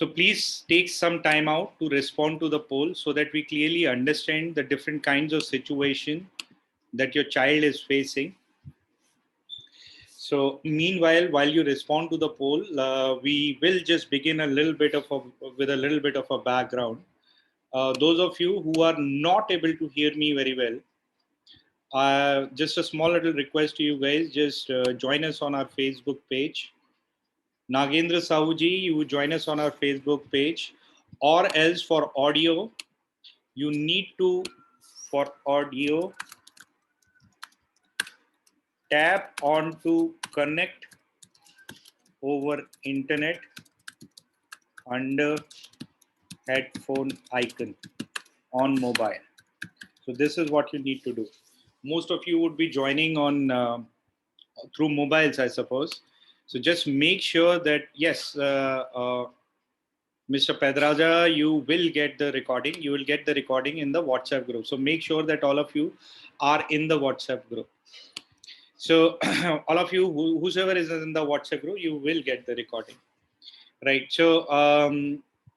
So please take some time out to respond to the poll so that we clearly understand the different kinds of situation that your child is facing. So meanwhile, while you respond to the poll, we will just begin with a little bit of a background. Those of you who are not able to hear me very well, just a small little request to you guys, just join us on our Facebook page. Nagendra Sahuji, you join us on our Facebook page, or else for audio, you need to, for audio, tap on to connect over internet under headphone icon on mobile. So this is what you need to do. Most of you would be joining on through mobiles, I suppose. So just make sure that, yes, Mr. Pedraja, you will get the recording. You will get the recording in the WhatsApp group. So make sure that all of you are in the WhatsApp group. So all of you, whosoever is in the WhatsApp group, you will get the recording. Right. So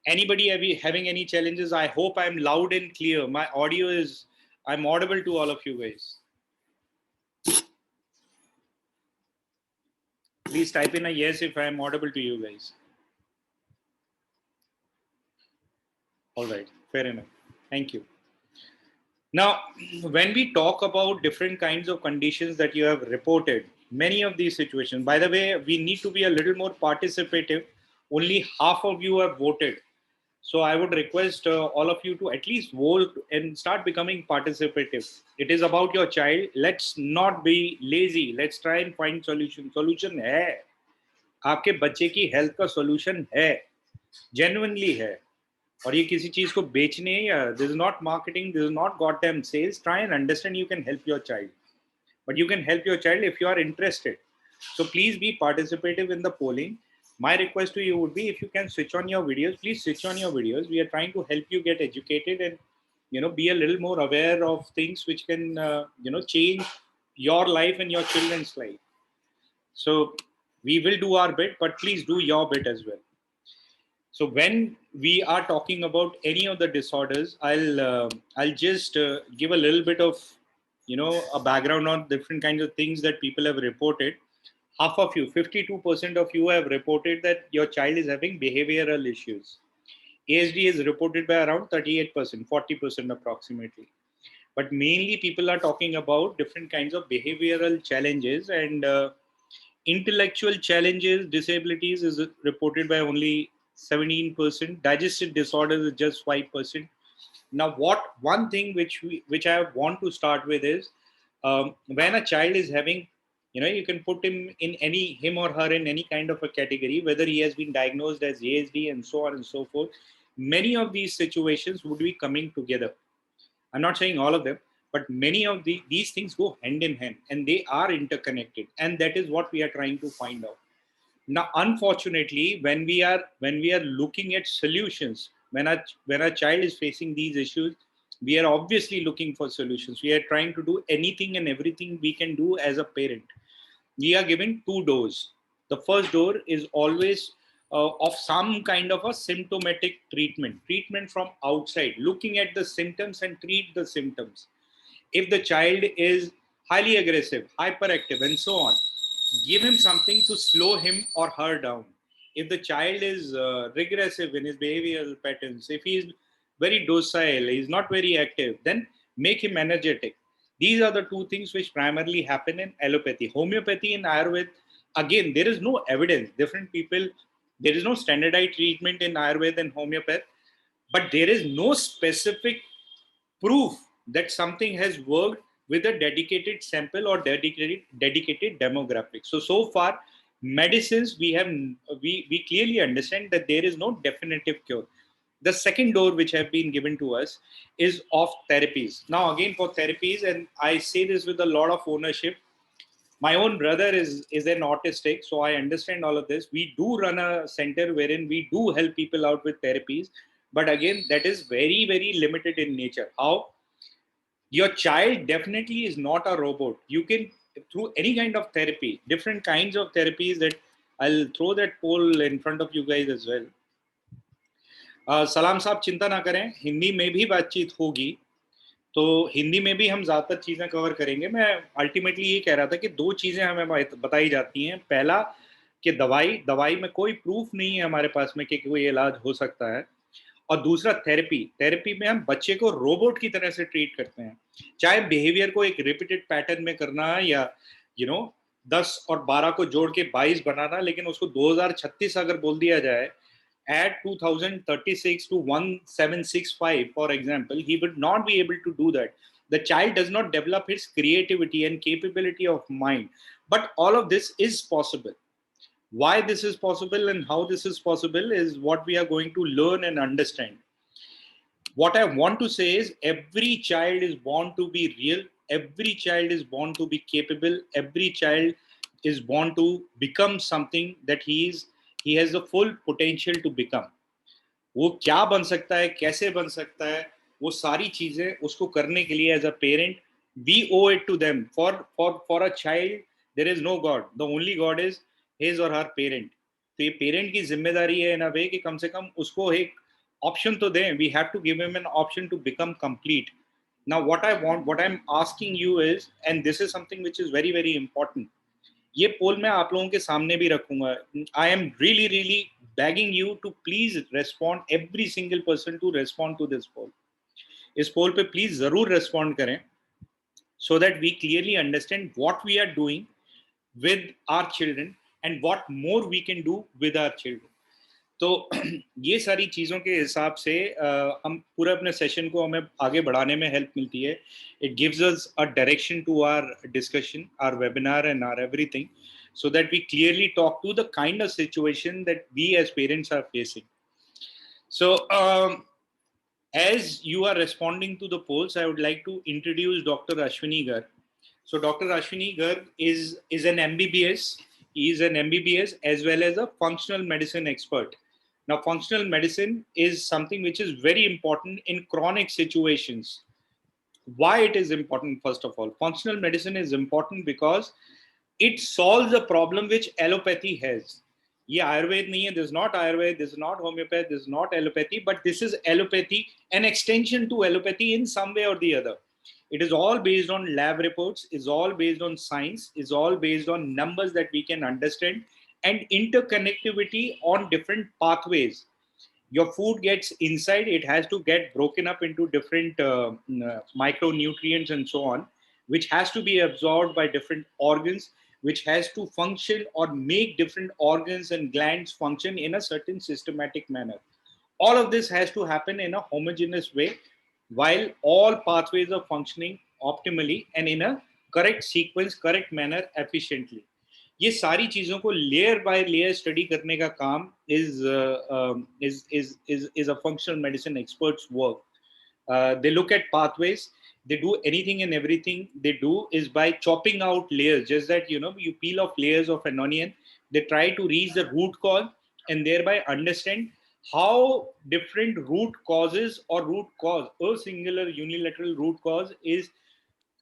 anybody having any challenges? I hope I'm loud and clear. My audio is, I'm audible to all of you guys. Please type in a yes if I'm audible to you guys. All right. Fair enough. Thank you. Now, when we talk about different kinds of conditions that you have reported, many of these situations, by the way, we need to be a little more participative. Only half of you have voted. So I would request all of you to at least vote and start becoming participative. It is about your child. Let's not be lazy. Let's try and find solution. Solution है. आपके बच्चे की health का solution है. Genuinely है. और ये किसी चीज को बेचने या this is not marketing, this is not goddamn sales. Try and understand you can help your child. But you can help your child if you are interested. So please be participative in the polling. My request to you would be, if you can switch on your videos, please switch on your videos. We are trying to help you get educated and, be a little more aware of things which can, change your life and your children's life. So we will do our bit, but please do your bit as well. So when we are talking about any of the disorders, I'll just give a little bit of, a background on different kinds of things that people have reported. Half of you, 52% of you have reported that your child is having behavioral issues. Adhd is reported by around 38%, 40% approximately. But mainly people are talking about different kinds of behavioral challenges, and intellectual challenges, disabilities is reported by only 17%. Digestive disorders is just 5%. Now, one thing which I want to start with is, when a child is having, you can put him or her in any kind of a category, whether he has been diagnosed as ASD and so on and so forth. Many of these situations would be coming together. I'm not saying all of them, but many of these things go hand in hand, and they are interconnected, and that is what we are trying to find out. Now, unfortunately, when we are looking at solutions, when a child is facing these issues, we are obviously looking for solutions. We are trying to do anything and everything we can do as a parent. We are given two doors. The first door is always of some kind of a symptomatic treatment from outside, looking at the symptoms and treat the symptoms. If the child is highly aggressive, hyperactive, and so on, give him something to slow him or her down. If the child is regressive in his behavioral patterns, if he is very docile, he is not very active, then make him energetic. These are the two things which primarily happen in allopathy. Homeopathy and Ayurveda, again, there is no evidence. Different people, there is no standardized treatment in Ayurveda and homeopathy, but there is no specific proof that something has worked with a dedicated sample or dedicated demographic. So far, medicines, we clearly understand that there is no definitive cure. The second door which have been given to us is of therapies. Now, again, for therapies, and I say this with a lot of ownership, my own brother is an autistic, so I understand all of this. We do run a center wherein we do help people out with therapies, but again, that is very, very limited in nature. How? Your child definitely is not a robot. You can, through any kind of therapy, different kinds of therapies, that I'll throw that poll in front of you guys as well. सलाम साहब चिंता ना करें, हिंदी में भी बातचीत होगी, तो हिंदी में भी हम ज़्यादातर चीज़ें कवर करेंगे। मैं अल्टीमेटली ये कह रहा था कि 2 चीज़ें हमें बताई जाती हैं। पहला कि दवाई में कोई प्रूफ नहीं है हमारे पास में कि कोई इलाज हो सकता है, और दूसरा थेरेपी में हम बच्चे को रोबोट की तरह से ट्रीट करते हैं। चाहे बिहेवियर को एक रिपीटेड पैटर्न में करना या यू नो 10 और 12 को जोड़ के 22 बनाना, लेकिन उसको 2036 अगर बोल दिया जाए, at 2036 to 1765, for example, he would not be able to do that. The child does not develop his creativity and capability of mind. But all of this is possible. Why this is possible and how this is possible is what we are going to learn and understand. What I want to say is every child is born to be real. Every child is born to be capable. Every child is born to become something that he has the full potential to become. वो क्या बन सकता है, कैसे बन सकता है, वो सारी चीजें उसको करने के लिए as a parent we owe it to them. For a child there is no god, the only god is his or her parent. तो ये पेरेंट की जिम्मेदारी है इन अ वे कि कम से कम उसको एक ऑप्शन तो दें. We have to give him an option to become complete. Now what I am asking you is, and this is something which is very very important. ये पोल मैं आप लोगों के सामने भी रखूंगा. I am really really begging you to please respond, every single person to respond to this poll. इस पोल पे प्लीज जरूर respond करें, so that we clearly understand what we are doing with our children and what more we can do with our children. तो ये सारी चीज़ों के हिसाब से हम पूरे अपने सेशन को हमें आगे बढ़ाने में हेल्प मिलती है. It gives us a direction to our discussion, our webinar and our everything, so that we clearly talk to the kind of situation that we as parents are facing. So as you are responding to the polls, I would like to introduce Dr. Ashwini Garg. So Dr. Ashwini Garg is an MBBS. He is an MBBS as well as a functional medicine expert. Now, functional medicine is something which is very important in chronic situations. Why it is important? First of all, functional medicine is important because it solves a problem which allopathy has. ये आयुर्वेद नहीं है, this is not Ayurveda, this is not homeopathy, this is not allopathy, but this is allopathy, an extension to allopathy in some way or the other. It is all based on lab reports, is all based on science, is all based on numbers that we can understand, and interconnectivity on different pathways. Your food gets inside, it has to get broken up into different micronutrients and so on, which has to be absorbed by different organs, which has to function or make different organs and glands function in a certain systematic manner. All of this has to happen in a homogeneous way, while all pathways are functioning optimally and in a correct sequence, correct manner, efficiently. ये सारी चीजों को layer by layer study करने का काम is a functional medicine expert's work. They look at pathways. They do anything and everything they do is by chopping out layers. Just that you peel off layers of an onion. They try to reach the root cause and thereby understand how different root causes or root cause, a singular unilateral root cause, is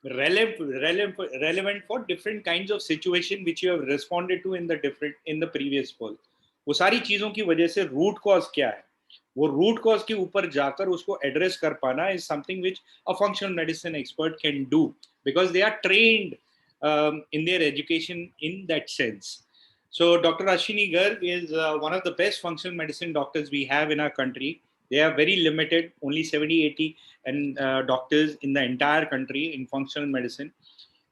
relevant for different kinds of situation which you have responded to in the previous poll. वो सारी चीजों की वजह से root cause क्या है, वो root cause के ऊपर जाकर उसको एड्रेस कर पाना is something which a functional medicine expert can do, because they are trained in their education in that sense. So Dr. Ashwini Garg is one of the best functional medicine doctors we have in our country. They are very limited, only 70-80 and doctors in the entire country in functional medicine.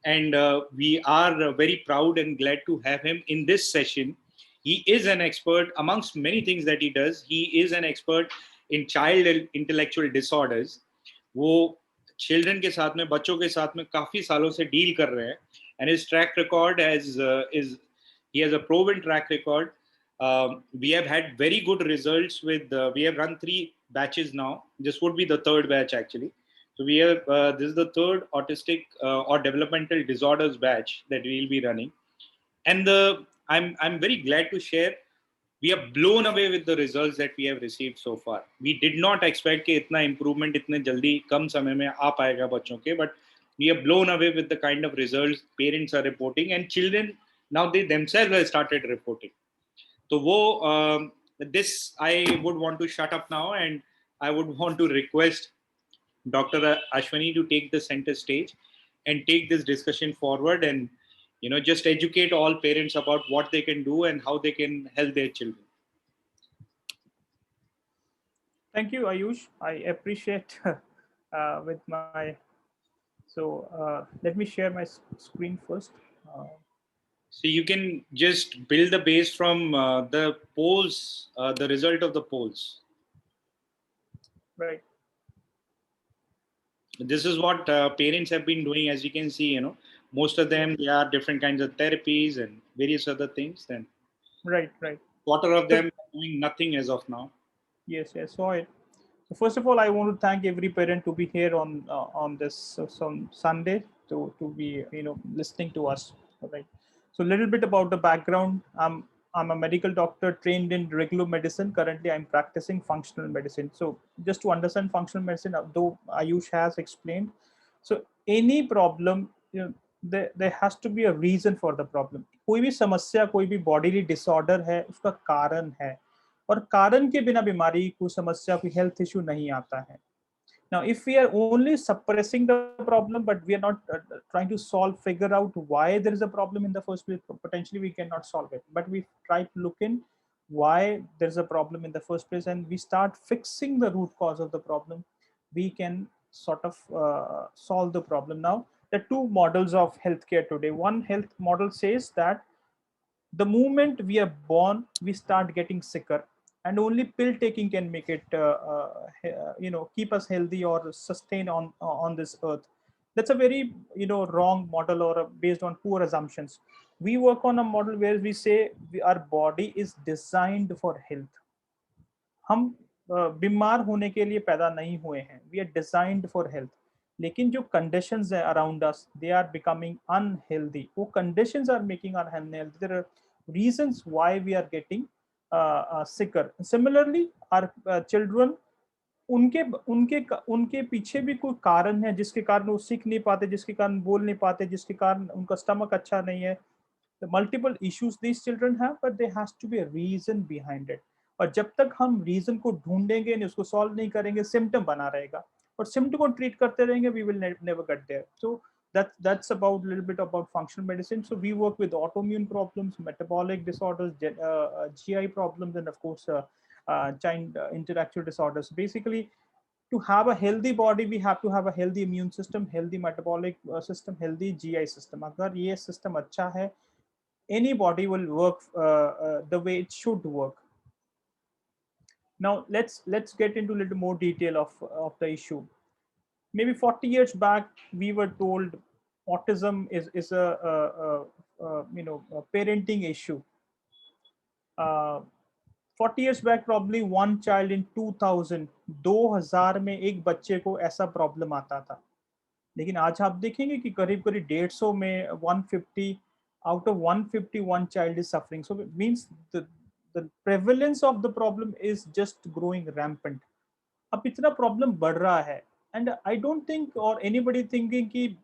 And we are very proud and glad to have him in this session. He is an expert amongst many things that he does. He is an expert in child intellectual disorders. वो children के साथ में, बच्चों के साथ में काफी सालों से डील कर रहे हैं. And his track record he has a proven track record. We have had very good results with we have run 3 batches now. This would be the 3rd batch actually. So we have this is the 3rd autistic or developmental disorders batch that we will be running. And I'm very glad to share we are blown away with the results that we have received so far. We did not expect कि इतना improvement इतने जल्दी कम समय में आ पाएगा बच्चों के, but we are blown away with the kind of results parents are reporting and children now they themselves have started reporting. तो वो this I would want to shut up now, and I would want to request Dr. Ashwani to take the center stage and take this discussion forward, and just educate all parents about what they can do and how they can help their children. Thank you, Ayush. I appreciate with my. So let me share my screen first. So you can just build the base from the polls, the result of the polls. Right. This is what parents have been doing. As you can see, most of them, there are different kinds of therapies and various other things. Then Right. Right. quarter of So them are doing nothing as of now. yes, I saw it. So first of all, I want to thank every parent to be here on this some Sunday to be listening to us. Right. So a little bit about the background. I'm a medical doctor trained in regular medicine. Currently, I'm practicing functional medicine. So just to understand functional medicine, though Ayush has explained, so any problem, there has to be a reason for the problem. कोई भी समस्या, कोई भी bodily disorder है, उसका कारण है. और कारण के बिना बीमारी, कोई समस्या, कोई हेल्थ इश्यू नहीं आता है. Now, if we are only suppressing the problem, but we are not trying to figure out why there is a problem in the first place, potentially we cannot solve it. But we try to look in why there is a problem in the first place, and we start fixing the root cause of the problem, we can sort of solve the problem. Now, there are two models of healthcare today. One health model says that the moment we are born, we start getting sicker, and only pill taking can make it keep us healthy or sustain on this earth. That's a very wrong model, or based on poor assumptions. We work on a model where we say our body is designed for health. हम बीमार होने के लिए पैदा नहीं हुए हैं. We are designed for health. लेकिन जो कंडीशंस है around us, they are becoming unhealthy. वो conditions are making are unhealthy. There are reasons why we are getting sicker. Similarly, our children, उनके उनके उनके पीछे भी कोई कारण है जिसके कारण वो सीख नहीं पाते, जिसके कारण बोल नहीं पाते, जिसके कारण उनका स्टमक अच्छा नहीं है. The multiple issues these children have, but there has to be a reason behind it. और जब तक हम रीजन को ढूंढेंगे नहीं, उसको सॉल्व नहीं करेंगे, सिम्टम बना रहेगा. और सिम्टम को ट्रीट करते रहेंगे, we will never get there. So that's about a little bit about functional medicine. So we work with autoimmune problems, metabolic disorders, GI problems, and of course child intellectual disorders. Basically, to have a healthy body, we have to have a healthy immune system, healthy metabolic system, healthy GI system. अगर ये system अच्छा है, any body will work the way it should work. Now let's get into a little more detail of the issue. Maybe 40 years back, we were told autism is a parenting issue. 40 years back, probably one child in 2000, 2000 में एक बच्चे को ऐसा problem आता था. लेकिन आज आप देखेंगे कि करीब करीब 150 में 150 out of 150, one child is suffering. So it means the prevalence of the problem is just growing rampant. अब इतना प्रॉब्लम बढ़ रहा है, and I don't think or anybody thinking कि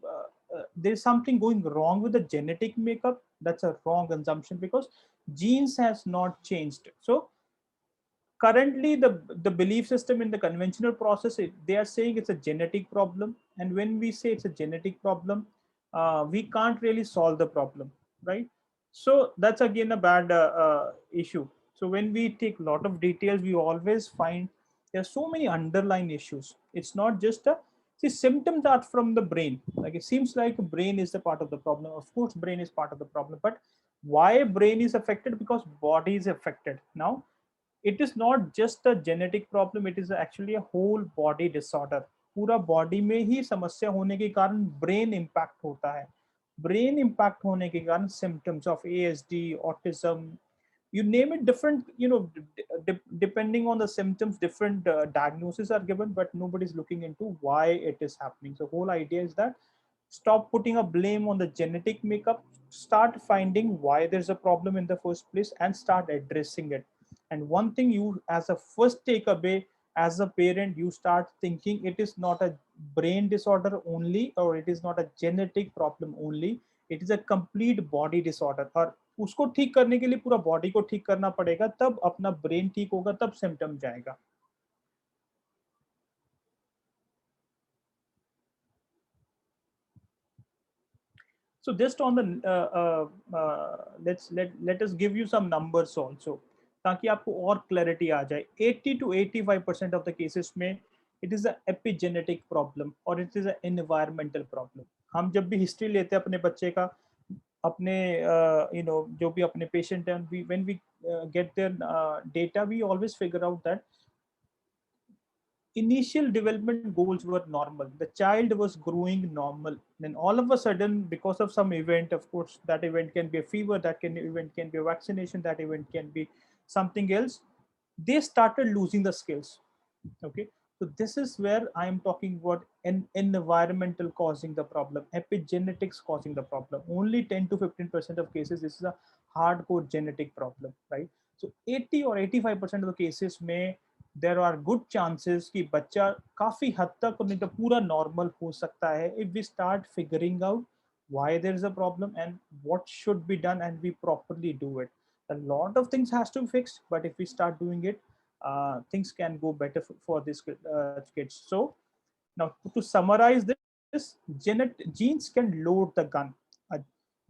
there's something going wrong with the genetic makeup. That's a wrong assumption, because genes has not changed. So currently the belief system in the conventional process, they are saying it's a genetic problem, and when we say it's a genetic problem, we can't really solve the problem, right? So that's again a bad issue. So when we take a lot of details, we always find there are so many underlying issues. It's not just a see, symptoms are from the brain. Like, it seems like brain is the part of the problem. Of course brain is part of the problem, but why brain is affected? Because body is affected. Now it is not just a genetic problem, it is actually a whole body disorder. पूरा body में ही समस्या होने के कारण brain impact होता है. Brain impact होने के कारण symptoms of ASD, autism, you name it, different, depending on the symptoms, different diagnoses are given, but nobody's looking into why it is happening. So whole idea is that stop putting a blame on the genetic makeup, start finding why there's a problem in the first place, and start addressing it. And one thing, you as a first takeaway, as a parent, you start thinking it is not a brain disorder only, or it is not a genetic problem only, it is a complete body disorder. Or उसको ठीक करने के लिए पूरा body को ठीक करना पड़ेगा, तब अपना ब्रेन ठीक होगा, तब सिम्टम जाएगा। So just on the let us give you some numbers also, ताकि आपको और क्लैरिटी आ जाए। 80 to 85% ऑफ द केसेस में it is a epigenetic problem और it is a environmental problem. हम जब भी हिस्ट्री लेते हैं अपने बच्चे का, अपने जो भी अपने पेशेंट हैं, when we get their data, we always figure out that initial development goals were normal. The child was growing normal. Then all of a sudden, because of some event, of course, that event can be a fever, event can be a vaccination, that event can be something else. They started losing the skills. Okay. So this is where I am talking about an environmental causing the problem, epigenetics causing the problem. Only 10 to 15% of cases, this is a hardcore genetic problem, right? So 80 or 85% of the cases may there are good chances कि बच्चा काफी हद तक नहीं तो पूरा normal हो सकता है if we start figuring out why there is a problem and what should be done and we properly do it. A lot of things has to be fixed, but if we start doing it, things can go better for these kids. So now to summarize this, genes can load the gun.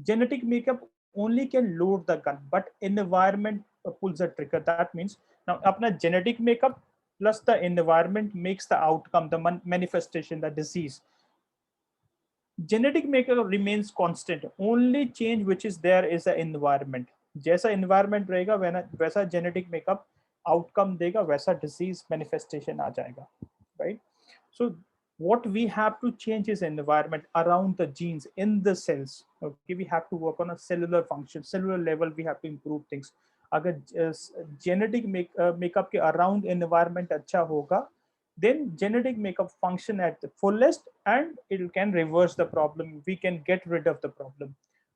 Genetic makeup only can load the gun, but environment pulls the trigger. That means now अपना genetic makeup plus the environment makes the outcome, the manifestation, the disease. Genetic makeup remains constant. Only change which is there is the environment. जैसा environment रहेगा वैसा genetic makeup outcome देगा, वैसा disease manifestation आ जाएगा, right? So what we have to change is environment around the genes in the cells. Okay, we have to work on a cellular function, cellular level. We have to improve things. अगर genetic makeup के around environment अच्छा होगा, then genetic makeup function at the fullest and it can reverse the problem. We can get rid of the problem.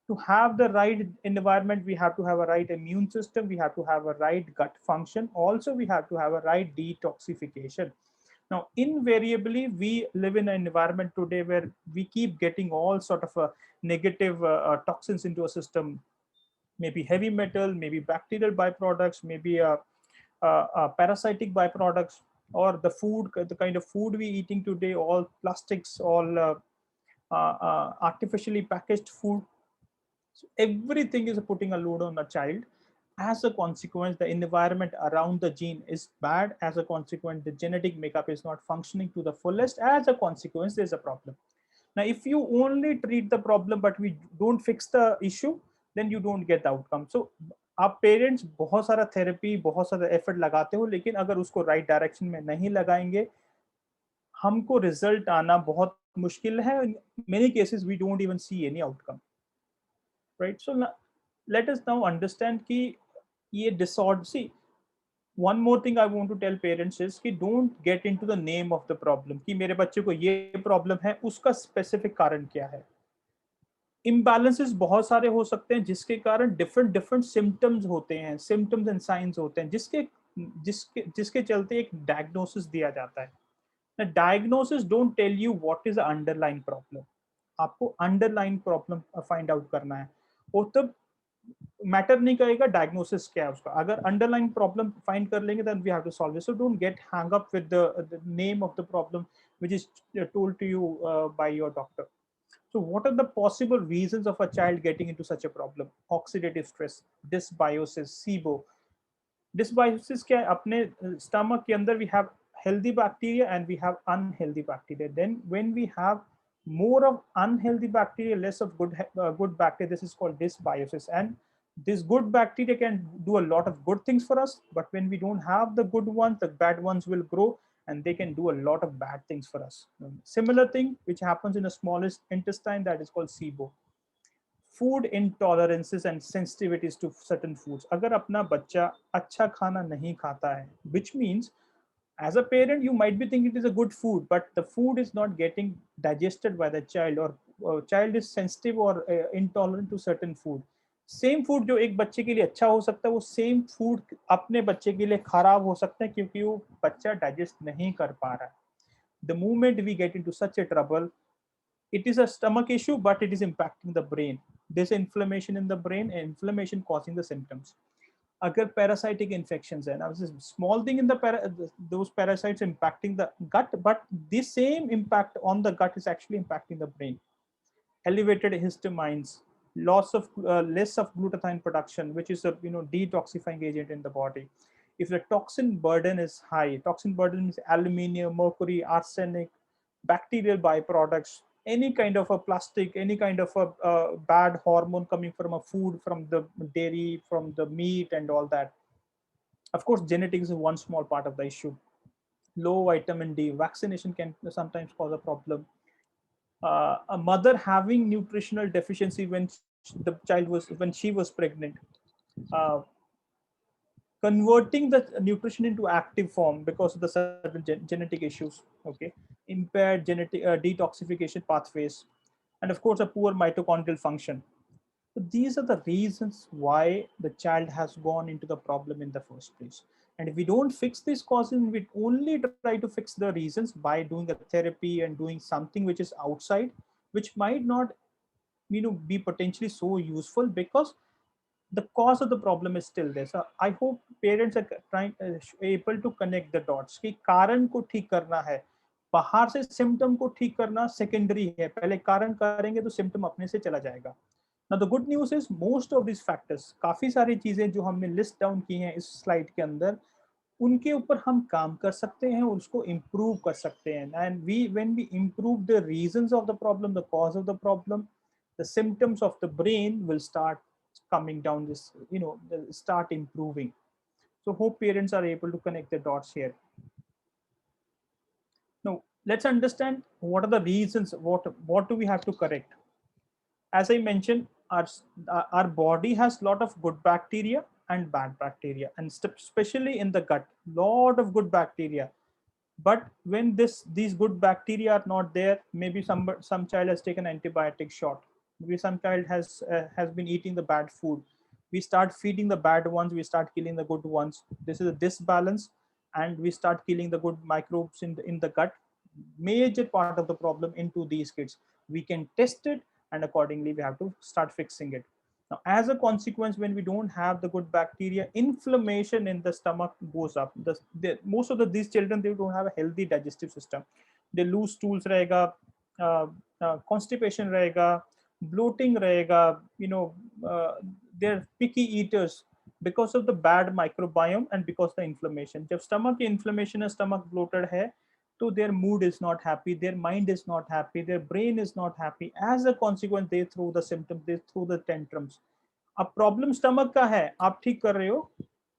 To have the right environment, we have to have a right immune system. We have to have a right gut function. Also, we have to have a right detoxification. Now, invariably, we live in an environment today where we keep getting all sort of negative toxins into a system, maybe heavy metal, maybe bacterial byproducts, maybe parasitic byproducts, or the food, the kind of food we eating today, all plastics, all artificially packaged food. So everything is putting a load on the child. As a consequence, the environment around the gene is bad. As a consequence, the genetic makeup is not functioning to the fullest. As a consequence, there's a problem. Now, if you only treat the problem but we don't fix the issue, then you don't get the outcome. So आप parents बहुत सारा therapy, बहुत सारा effort लगाते हो, लेकिन अगर उसको राइट डायरेक्शन में नहीं लगाएंगे, हमको रिजल्ट आना बहुत मुश्किल है. Many cases we don't even see any outcome, right? So let us now understand कि ये disorder, see, one more thing I want to tell parents is कि don't get into the name of the problem कि मेरे बच्चे को ये problem है, उसका specific कारण क्या है. Imbalances बहुत सारे हो सकते हैं जिसके कारण different symptoms होते हैं, symptoms and signs होते हैं, जिसके चलते एक diagnosis दिया जाता है. The diagnosis don't tell you what is the underlying problem. आपको underlying problem find out करना है. वो तब मैटर नहीं करेगा डायग्नोसिस क्या है उसका. अगर अंडरलाइन प्रॉब्लम फाइंड कर लेंगे then we have to solve it. So don't get hang up with the name of the problem which is told to you by your doctor. So what are the possible reasons of a child getting into such a problem? Oxidative stress, dysbiosis, SIBO. Dysbiosis क्या है? अपने stomach के अंदर we have healthy bacteria and we have unhealthy bacteria. Then when we have more of unhealthy bacteria, less of good bacteria, this is called dysbiosis. And this good bacteria can do a lot of good things for us, but when we don't have the good ones, the bad ones will grow and they can do a lot of bad things for us. Similar thing which happens in the smallest intestine, that is called SIBO. Food intolerances and sensitivities to certain foods. अगर अपना बच्चा अच्छा खाना नहीं खाता है, which means as a parent you might be thinking it is a good food, but the food is not getting digested by the child, or child is sensitive or intolerant to certain food. Same food जो एक बच्चे के लिए अच्छा हो सकता है, वो सेम फूड अपने बच्चे के लिए खराब हो सकता है, क्योंकि वो बच्चा डाइजेस्ट नहीं कर पा रहा है. The moment we get into such a trouble, it is a stomach issue, but it is impacting the brain. There's inflammation in the brain and inflammation causing the symptoms. अगर parasitic infections है, now this is small thing in the those parasites impacting the gut, but this same impact on the gut is actually impacting the brain. Elevated histamines, less of glutathione production, which is a detoxifying agent in the body. If the toxin burden is high, toxin burden is aluminium, mercury, arsenic, bacterial byproducts, any kind of a plastic, any kind of a bad hormone coming from a food, from the dairy, from the meat, and all that. Of course, genetics is one small part of the issue. Low vitamin D, vaccination can sometimes cause a problem. A mother having nutritional deficiency when when she was pregnant, uh, converting the nutrition into active form because of the certain genetic issues, okay, impaired genetic detoxification pathways, and of course a poor mitochondrial function. So these are the reasons why the child has gone into the problem in the first place. And if we don't fix these causes, we only try to fix the reasons by doing a therapy and doing something which is outside, which might not be potentially so useful, because the cause of the problem is still there. So I hope parents are trying able to connect the dots कि कारण को ठीक करना है, बाहर से symptom को ठीक करना सेकेंडरी है, पहले कारण करेंगे तो सिम्टम अपने से चला जाएगा. Now the good news is most of these factors, काफी सारी चीजें जो हमने लिस्ट डाउन की हैं इस स्लाइड के अंदर, उनके ऊपर हम काम कर सकते हैं और उसको इम्प्रूव कर सकते हैं. And we when we improve the reasons of the problem, the cause of the problem, the symptoms of the brain will start coming down, this start improving. So hope parents are able to connect the dots here. Now let's understand what are the reasons, what do we have to correct. As I mentioned, our body has a lot of good bacteria and bad bacteria, and especially in the gut, lot of good bacteria. But when these good bacteria are not there, maybe some child has taken antibiotic shot, maybe some child has been eating the bad food, we start feeding the bad ones, we start killing the good ones. This is a disbalance, and we start killing the good microbes in the gut. Major part of the problem into these kids. We can test it, and accordingly we have to start fixing it. Now, as a consequence, when we don't have the good bacteria, inflammation in the stomach goes up. Most of these children, they don't have a healthy digestive system. They lose stools rahega, constipation rahega, bloating rahega. They're picky eaters because of the bad microbiome and because of the inflammation. Jab stomach inflammation and stomach bloated hai, so their mood is not happy, their mind is not happy, their brain is not happy. As a consequence, they throw the symptoms, they throw the tantrums. अब problem stomach का है, आप ठीक कर रहे हो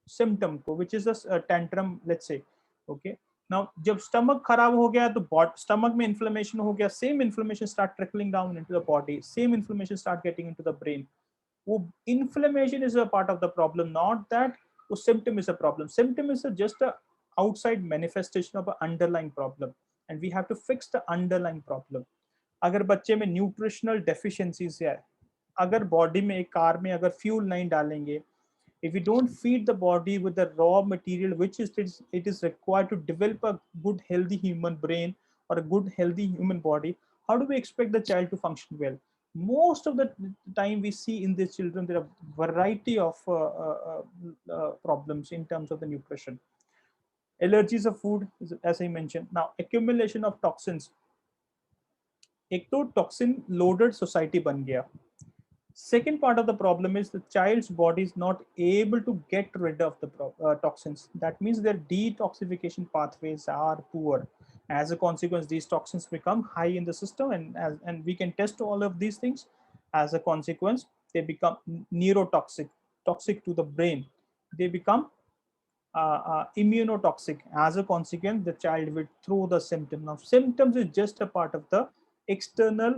symptom को, which is a tantrum, let's say. Okay, now जब स्टमक खराब हो गया तो स्टमक में इन्फ्लेमेशन हो गया, same inflammation start trickling down into the body, same inflammation start getting into the brain. वो inflammation is a part of the problem, not that वो symptom is a problem. Symptom is just a outside manifestation of an underlying problem, and we have to fix the underlying problem. अगर बच्चे में nutritional deficiencies है, अगर body में एक car में अगर फ्यूल नहीं डालेंगे, if we don't feed the body with the raw material which it is required to develop a good healthy human brain or a good healthy human body, how do we expect the child to function well? Most of the time we see in these children there are variety of problems in terms of the nutrition. Allergies of food, as I mentioned. Now accumulation of toxins, एक तो toxin loaded society बन गया. Second part of the problem is the child's body is not able to get rid of the toxins. That means their detoxification pathways are poor. As a consequence, these toxins become high in the system, and we can test all of these things. As a consequence, they become neurotoxic, toxic to the brain. They become immunotoxic. As a consequence, the child will throw the symptom. Now, symptoms is just a part of the external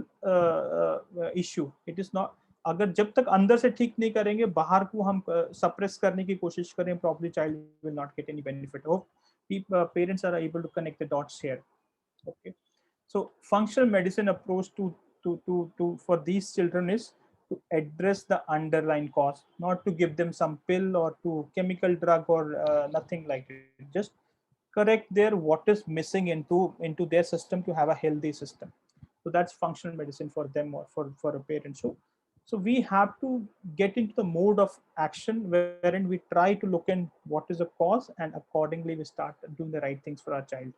issue. It is not. अगर जब तक अंदर से ठीक नहीं करेंगे, बाहर को हम सप्रेस करने की कोशिश करें, probably child will not get any benefit. Hope parents are able to connect the dots here. Okay, so functional medicine approach to for these children is to address the underlying cause, not to give them some pill or to chemical drug or nothing like it. Just correct their what is missing into their system to have a healthy system. So that's functional medicine for them or for a parent. So So we have to get into the mode of action wherein we try to look in what is the cause, and accordingly we start doing the right things for our child.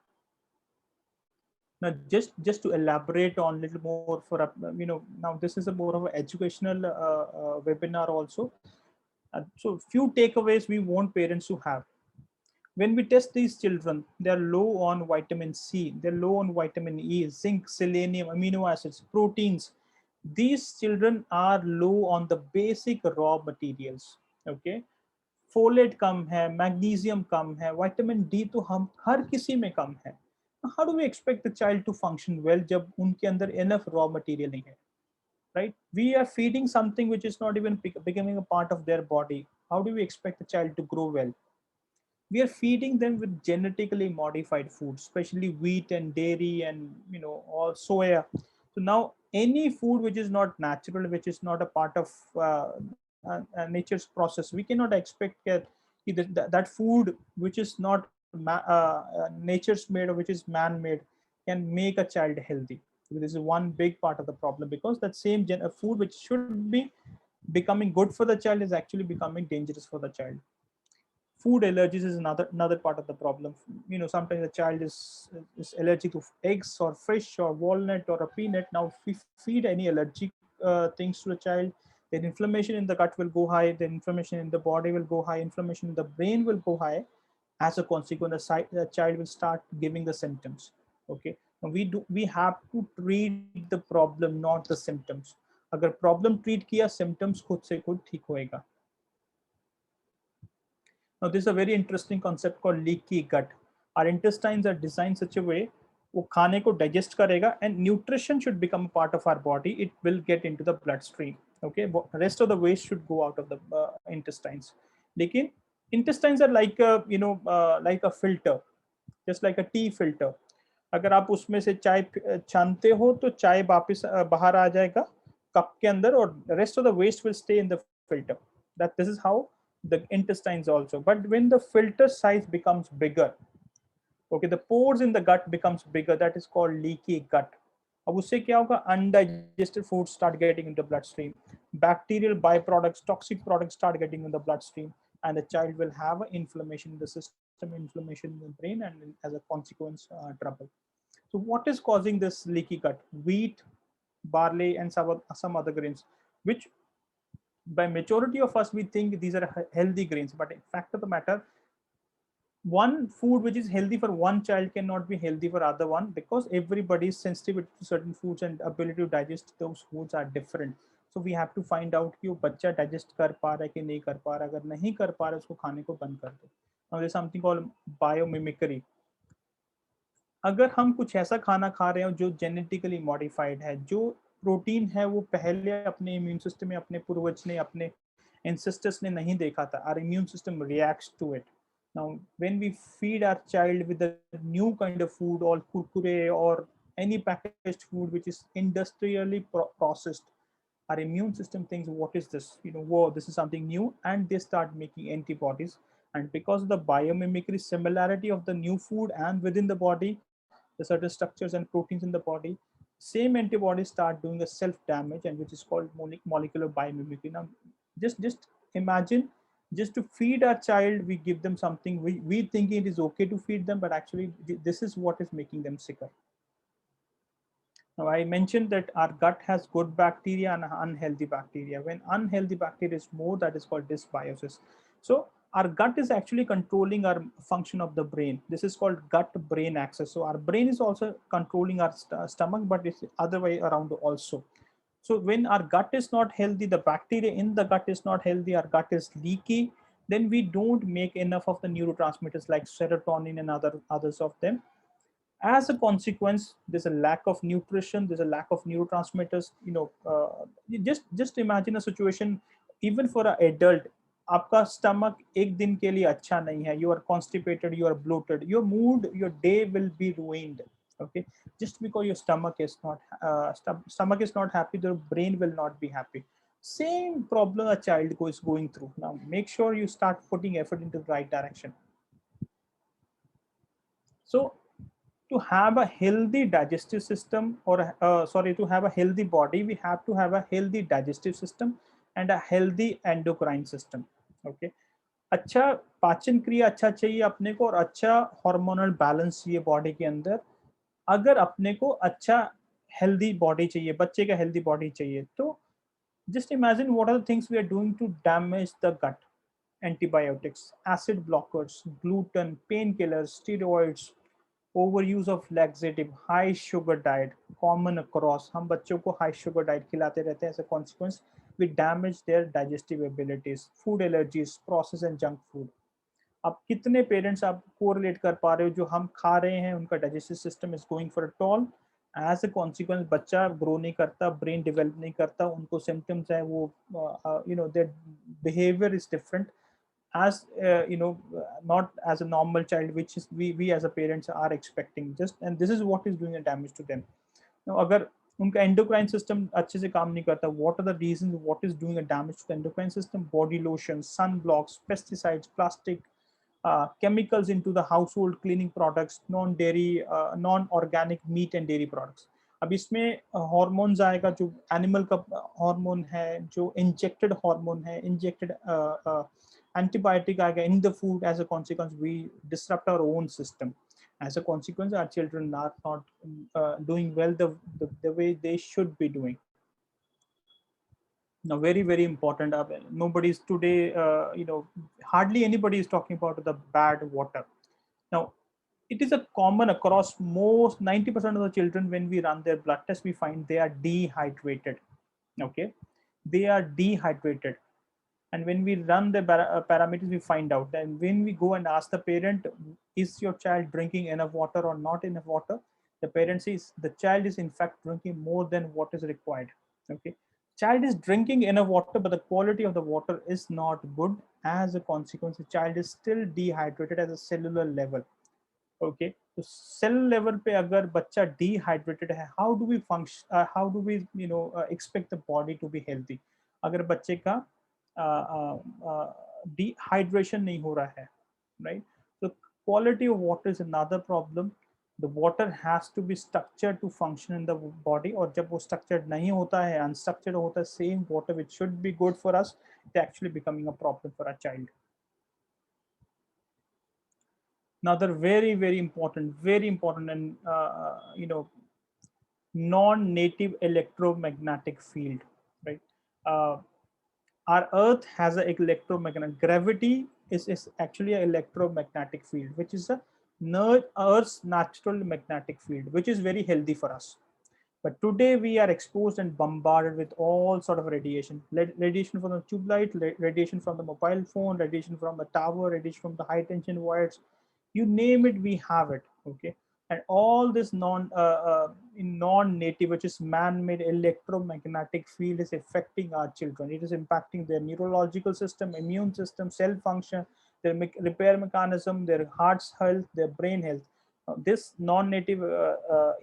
Now just to elaborate on a little more for now this is a more of an educational webinar also. So few takeaways we want parents to have. When we test these children, they're low on vitamin C, they're low on vitamin E, zinc, selenium, amino acids, proteins. These children are low on the basic raw materials. Okay, folate कम है, magnesium कम है, vitamin D तो हम हर किसी में कम है. How do we expect the child to function well जब उनके अंदर enough raw material नहीं है, right? We are feeding something which is not even becoming a part of their body. How do we expect the child to grow well? We are feeding them with genetically modified foods, especially wheat and dairy and all soya. So now any food which is not natural, which is not a part of nature's process, we cannot expect that food which is not nature's made or which is man-made can make a child healthy. So this is one big part of the problem, because that same food which should be becoming good for the child is actually becoming dangerous for the child. Food allergies is another part of the problem. Sometimes the child is allergic to eggs or fish or walnut or a peanut. Now if we feed any allergic things to the child, then inflammation in the gut will go high, then inflammation in the body will go high, inflammation in the brain will go high. As a consequence, the child will start giving the symptoms. Okay, now we have to treat the problem, not the symptoms. अगर problem treat किया, symptoms खुद से खुद ठीक होएगा. Now, this is a very interesting concept called leaky gut. Our intestines are designed such a way वो खाने को digest करेगा, and nutrition should become a part of our body. It will get into the bloodstream. Okay, rest of the waste should go out of the intestines. लेकिन intestines are like like a filter, just like a tea filter. अगर आप उसमें से चाय छानते हो तो चाय वापस बाहर आ जाएगा कप के अंदर, और rest of the waste will stay in the filter. This is how the intestines also. But when the filter size becomes bigger, okay, the pores in the gut becomes bigger, that is called leaky gut. अब उससे क्या होगा? Undigested foods start getting into bloodstream, bacterial byproducts, toxic products start getting in the bloodstream, and the child will have inflammation in the system, inflammation in the brain, and as a consequence trouble. So what is causing this leaky gut? Wheat, barley, and some other grains, which by majority of us we think these are healthy grains, but in fact of the matter, one food which is healthy for one child cannot be healthy for other one, because everybody is sensitive to certain foods and ability to digest those foods are different. So we have to find out कि वो बच्चा digest कर पा रहा है कि नहीं कर पा रहा है. अगर नहीं कर पा रहा है, उसको खाने को बंद कर दो. Now there's something called biomimicry. अगर हम कुछ ऐसा खाना खा रहे हैं जो जेनेटिकली मॉडिफाइड है, जो प्रोटीन है वो पहले अपने इम्यून सिस्टम में अपने पूर्वज ने, अपने एंसेस्टर्स ने नहीं देखा था, our immune system reacts to it. Now when we feed our child with a new kind of food, or kurkure or any packaged food which is industrially processed, our immune system thinks, what is this, whoa, this is something new, and they start making antibodies. And because of the biomimicry similarity of the new food and within the body, the certain structures and proteins in the body, same antibodies start doing a self damage, and which is called molecular biomimicry. Now just imagine, just to feed our child, we give them something, we think it is okay to feed them, but actually this is what is making them sicker. Now, I mentioned that our gut has good bacteria and unhealthy bacteria. When unhealthy bacteria is more, that is called dysbiosis. So our gut is actually controlling our function of the brain. This is called gut-brain axis. So our brain is also controlling our stomach, but it's other way around also. So when our gut is not healthy, the bacteria in the gut is not healthy, our gut is leaky, then we don't make enough of the neurotransmitters like serotonin and others of them. As a consequence, there's a lack of nutrition, there's a lack of neurotransmitters. Just imagine a situation, even for an adult, आपका stomach एक दिन के लिए अच्छा नहीं है, you are constipated, you are bloated, your mood, your day will be ruined. Okay, just because your stomach is not happy, the brain will not be happy. Same problem a child is going through. Now make sure you start putting effort into the right direction. So to have a healthy digestive system, or sorry, to have a healthy body, we have to have a healthy digestive system and a healthy endocrine system. Okay, अच्छा पाचन क्रिया अच्छा चाहिए अपने को, और अच्छा hormonal balance चाहिए बॉडी के अंदर। अगर अपने को अच्छा हेल्दी बॉडी चाहिए, बच्चे का हेल्दी बॉडी चाहिए, तो just imagine what are the things we are doing to damage the gut. Antibiotics, acid blockers, gluten, painkillers, steroids, overuse of laxative, high sugar diet, common across. हम बच्चों को high sugar diet खिलाते रहते हैं, as a consequence we damage their digestive abilities. Food allergies, processed and junk food. अब कितने parents आप correlate कर पा रहे हो, जो हम खा रहे हैं उनका digestive system is going for a toll, as a consequence बच्चा ग्रो नहीं करता, ब्रेन डेवलप नहीं करता, उनको सिम्टम्स है, वो their behaviour is different as not as a normal child, which is we as a parents are expecting, just, and this is what is doing a damage to them. Now अगर उनका endocrine system अच्छे से काम नहीं करता, what are the reasons, what is doing a damage to the endocrine system? Body lotion, sun blocks, pesticides, plastic, chemicals into the household cleaning products, non-dairy, non-organic meat and dairy products. अब इसमें hormones आएगा, जो animal का hormone है, जो injected hormone है, injected antibiotic आएगा in the food. As a consequence, we disrupt our own system. As a consequence, our children are not doing well the way they should be doing. Now, very important. Nobody's today, hardly anybody is talking about the bad water. Now, it is a common across most 90% of the children. When we run their blood test, we find they are dehydrated. Okay, they are dehydrated. And when we run the parameters, we find out. And when we go and ask the parent, is your child drinking enough water or not enough water? The parent says the child is in fact drinking more than what is required. Okay, child is drinking enough water, but the quality of the water is not good. As a consequence, the child is still dehydrated at a cellular level. Okay, तो cell level पे अगर बच्चा dehydrated है, how do we function, how do we expect the body to be healthy? अगर बच्चे का dehydration नहीं हो रहा है, राइट? तो quality of water is another problem. The water has to be structured to function in the body, और जब वो स्ट्रक्चर्ड नहीं होता है, अनस्ट्रक्चर्ड होता है, same water which should be good for us, it actually becoming a problem for a child. Another very important and non-native electromagnetic field, right? Our earth has an electromagnetic gravity is actually an electromagnetic field, which is a earth's natural magnetic field, which is very healthy for us. But today we are exposed and bombarded with all sort of radiation. Radiation from the tube light, radiation from the mobile phone, radiation from the tower, radiation from the high tension wires. You name it, we have it. Okay, and all this non-native, which is man-made electromagnetic field, is affecting our children. It is impacting their neurological system, immune system, cell function, their repair mechanism, their heart's health, their brain health. This non-native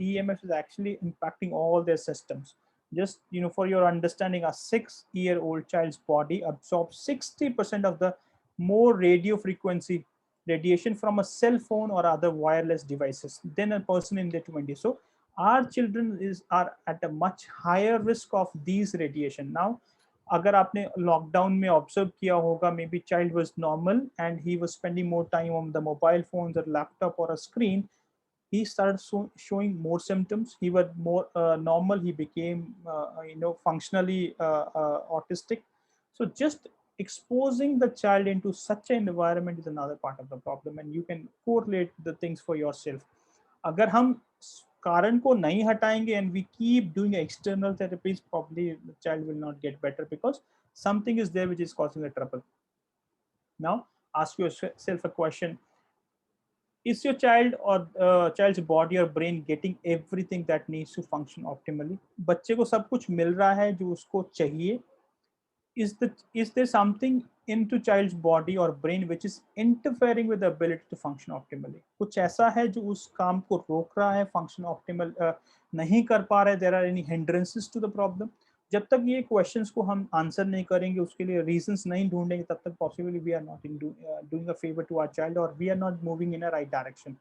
EMF is actually impacting all their systems. Just for your understanding, a 6-year-old child's body absorbs 60% of the more radio frequency radiation from a cell phone or other wireless devices than a person in their 20s. So our children are at a much higher risk of these radiation. Now, अगर आपने lockdown में observe किया होगा, may be child was normal and he was spending more time on the mobile phones और laptop और a screen, he started showing more symptoms. He was more normal. He became functionally autistic. So just exposing the child into such an environment is another part of the problem, and you can correlate the things for yourself. अगर हम कारण को नहीं हटाएंगे and we keep doing external therapies, probably the child will not get better because something is there which is causing the trouble. Now ask yourself a question: is your child or child's body or brain getting everything that needs to function optimally? बच्चे को सब कुछ मिल रहा है जो उसको चाहिए? Is there something into child's body or brain which is interfering with the ability to function optimally? कुछ ऐसा है जो उस काम को रोक रहा है, function optimal नहीं कर पा रहा है? There are any hindrances to the problem? जब तक ये क्वेश्चंस को हम आंसर नहीं करेंगे, उसके लिए रीजंस नहीं ढूंढेंगे, तब तक possibly we are not in doing a favour to our child, और we are not moving in a right direction.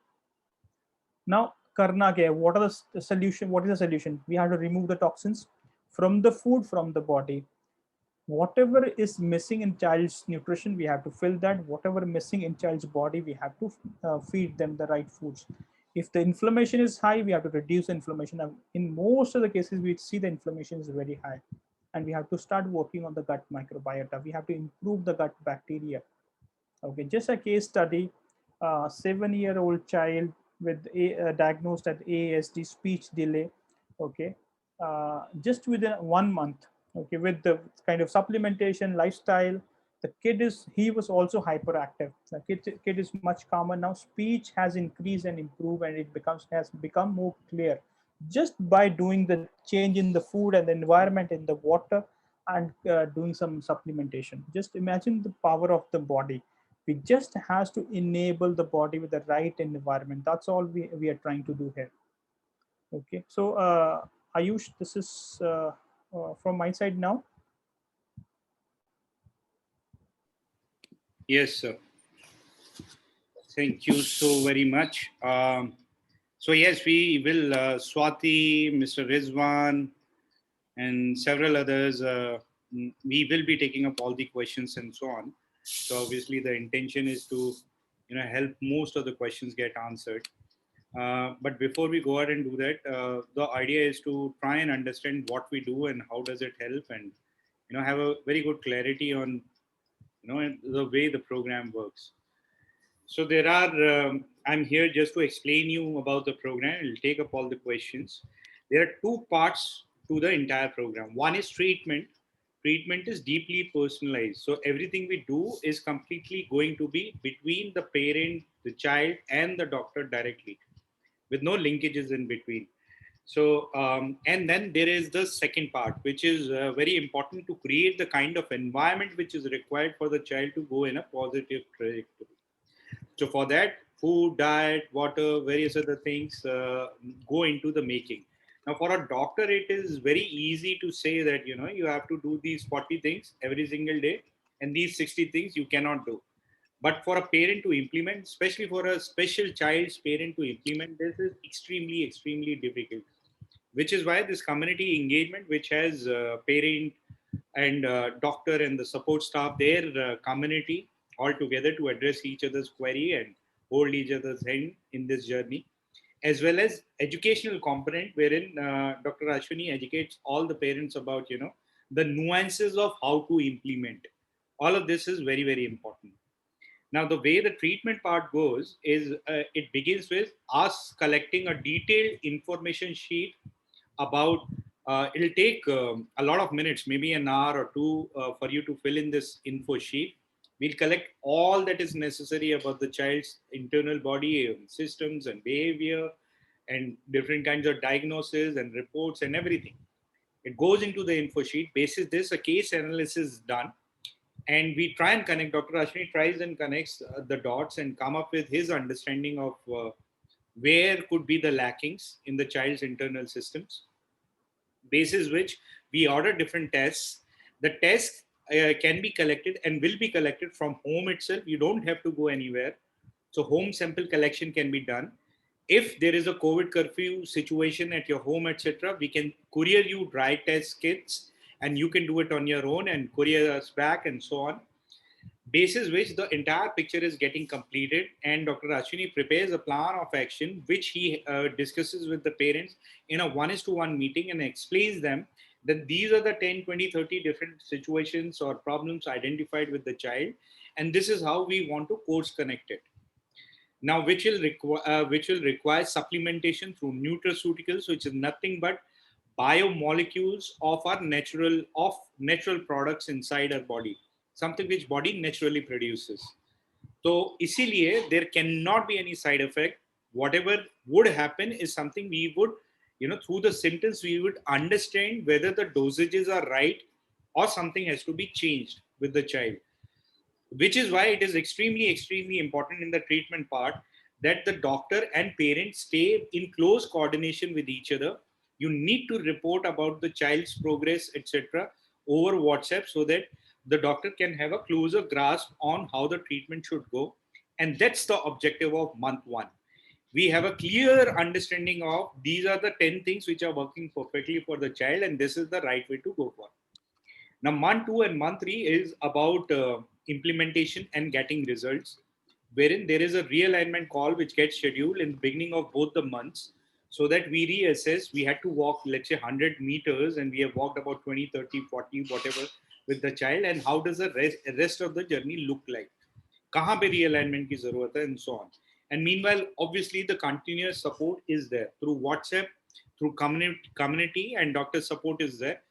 Now karna kya hai? What are the solution? What is the solution? We have to remove the toxins from the food, from the body. Whatever is missing in child's nutrition, we have to fill that. Whatever missing in child's body, we have to feed them the right foods. If the inflammation is high, we have to reduce the inflammation. In most of the cases, we see the inflammation is very high, and we have to start working on the gut microbiota. We have to improve the gut bacteria. Okay, just a case study: 7-year-old child with diagnosed at ASD, speech delay. Okay, just within 1 month. Okay, with the kind of supplementation, lifestyle, the he was also hyperactive. The kid is much calmer now. Speech has increased and improved, and it has become more clear just by doing the change in the food and the environment in the water, and doing some supplementation. Just imagine the power of the body. We just has to enable the body with the right environment. That's all we are trying to do here. Okay, so Ayush, this is from my side now. Yes, sir. Thank you so very much. So yes, we will, Swati, Mr. Rizwan, and several others, we will be taking up all the questions and so on. So obviously the intention is to, help most of the questions get answered. But before we go ahead and do that, the idea is to try and understand what we do and how does it help, and have a very good clarity on the way the program works. So there are, I'm here just to explain you about the program. I'll take up all the questions. There are two parts to the entire program. One is treatment. Treatment is deeply personalized. So everything we do is completely going to be between the parent, the child, and the doctor directly, with no linkages in between. So, and then there is the second part, which is very important to create the kind of environment which is required for the child to go in a positive trajectory. So for that, food, diet, water, various other things go into the making. Now, for a doctor, it is very easy to say that you have to do these 40 things every single day, and these 60 things you cannot do. But for a parent to implement, especially for a special child's parent to implement, this is extremely, extremely difficult. Which is why this community engagement, which has parent and doctor and the support staff, their community all together to address each other's query and hold each other's hand in this journey, as well as educational component wherein Dr. Ashwini educates all the parents about the nuances of how to implement. All of this is very, very important. Now, the way the treatment part goes is it begins with us collecting a detailed information sheet about, it'll take a lot of minutes, maybe an hour or two, for you to fill in this info sheet. We'll collect all that is necessary about the child's internal body systems and behavior and different kinds of diagnosis and reports and everything. It goes into the info sheet. Basis this, a case analysis is done, and we try and connect. Dr. Ashwini tries and connects the dots and come up with his understanding of where could be the lackings in the child's internal systems, basis which we order different tests. The tests can be collected and will be collected from home itself. You don't have to go anywhere. So home sample collection can be done. If there is a COVID curfew situation at your home, etc., we can courier you dry test kits, and you can do it on your own and courier us back and so on. Basis which the entire picture is getting completed, and Dr. Ashwini prepares a plan of action which he discusses with the parents in a 1:1 meeting and explains them that these are the 10, 20, 30 different situations or problems identified with the child, and this is how we want to course connect it. Now, which will require supplementation through nutraceuticals, which is nothing but biomolecules of our natural products inside our body, something which body naturally produces. So, इसीलिए there cannot be any side effect. Whatever would happen is something we would, through the symptoms, we would understand whether the dosages are right or something has to be changed with the child, which is why it is extremely, extremely important in the treatment part that the doctor and parents stay in close coordination with each other. You need to report about the child's progress, etc., over WhatsApp, so that the doctor can have a closer grasp on how the treatment should go. And that's the objective of month one. we have a clear understanding of these are the 10 things which are working perfectly for the child, and this is the right way to go for. Now, month 2 and month 3 is about implementation and getting results, wherein there is a realignment call which gets scheduled in the beginning of both the months, so that we reassess. We had to walk, let's say, 100 meters, and we have walked about 20, 30, 40, whatever, with the child, and how does the rest of the journey look like? कहाँ पे realignment की ज़रूरत है, and so on. And meanwhile, obviously, the continuous support is there through WhatsApp, through community, and doctor support is there.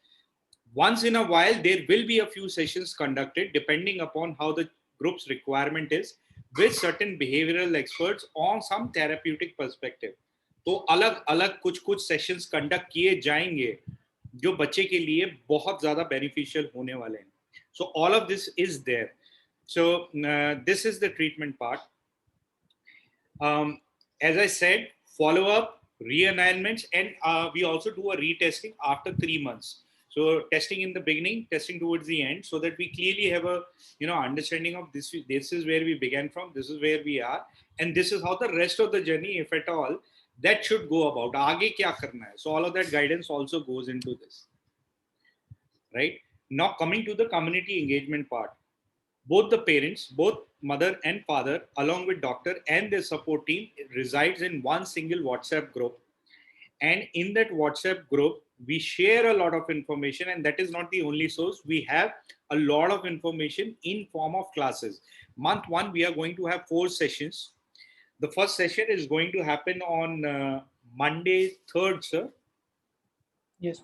Once in a while, there will be a few sessions conducted depending upon how the group's requirement is, with certain behavioral experts on some therapeutic perspective. तो अलग अलग कुछ कुछ sessions conduct किए जाएंगे जो बच्चे के लिए बहुत ज़्यादा बेनिफिशियल होने वाले हैं. So all of this is there. So this is the treatment part. As I said, follow up, realignments, and we also do a retesting after 3 months. So testing in the beginning, testing towards the end, so that we clearly have a understanding of this. This is where we began from. This is where we are, and this is how the rest of the journey, if at all, that should go about. आगे क्या करना है? So all of that guidance also goes into this, right? Now coming to the community engagement part. Both the parents, both mother and father, along with doctor and their support team, resides in one single WhatsApp group. And in that WhatsApp group, we share a lot of information, and that is not the only source. We have a lot of information in form of classes. Month 1, we are going to have 4 sessions. The first session is going to happen on Monday 3rd, sir. Yes.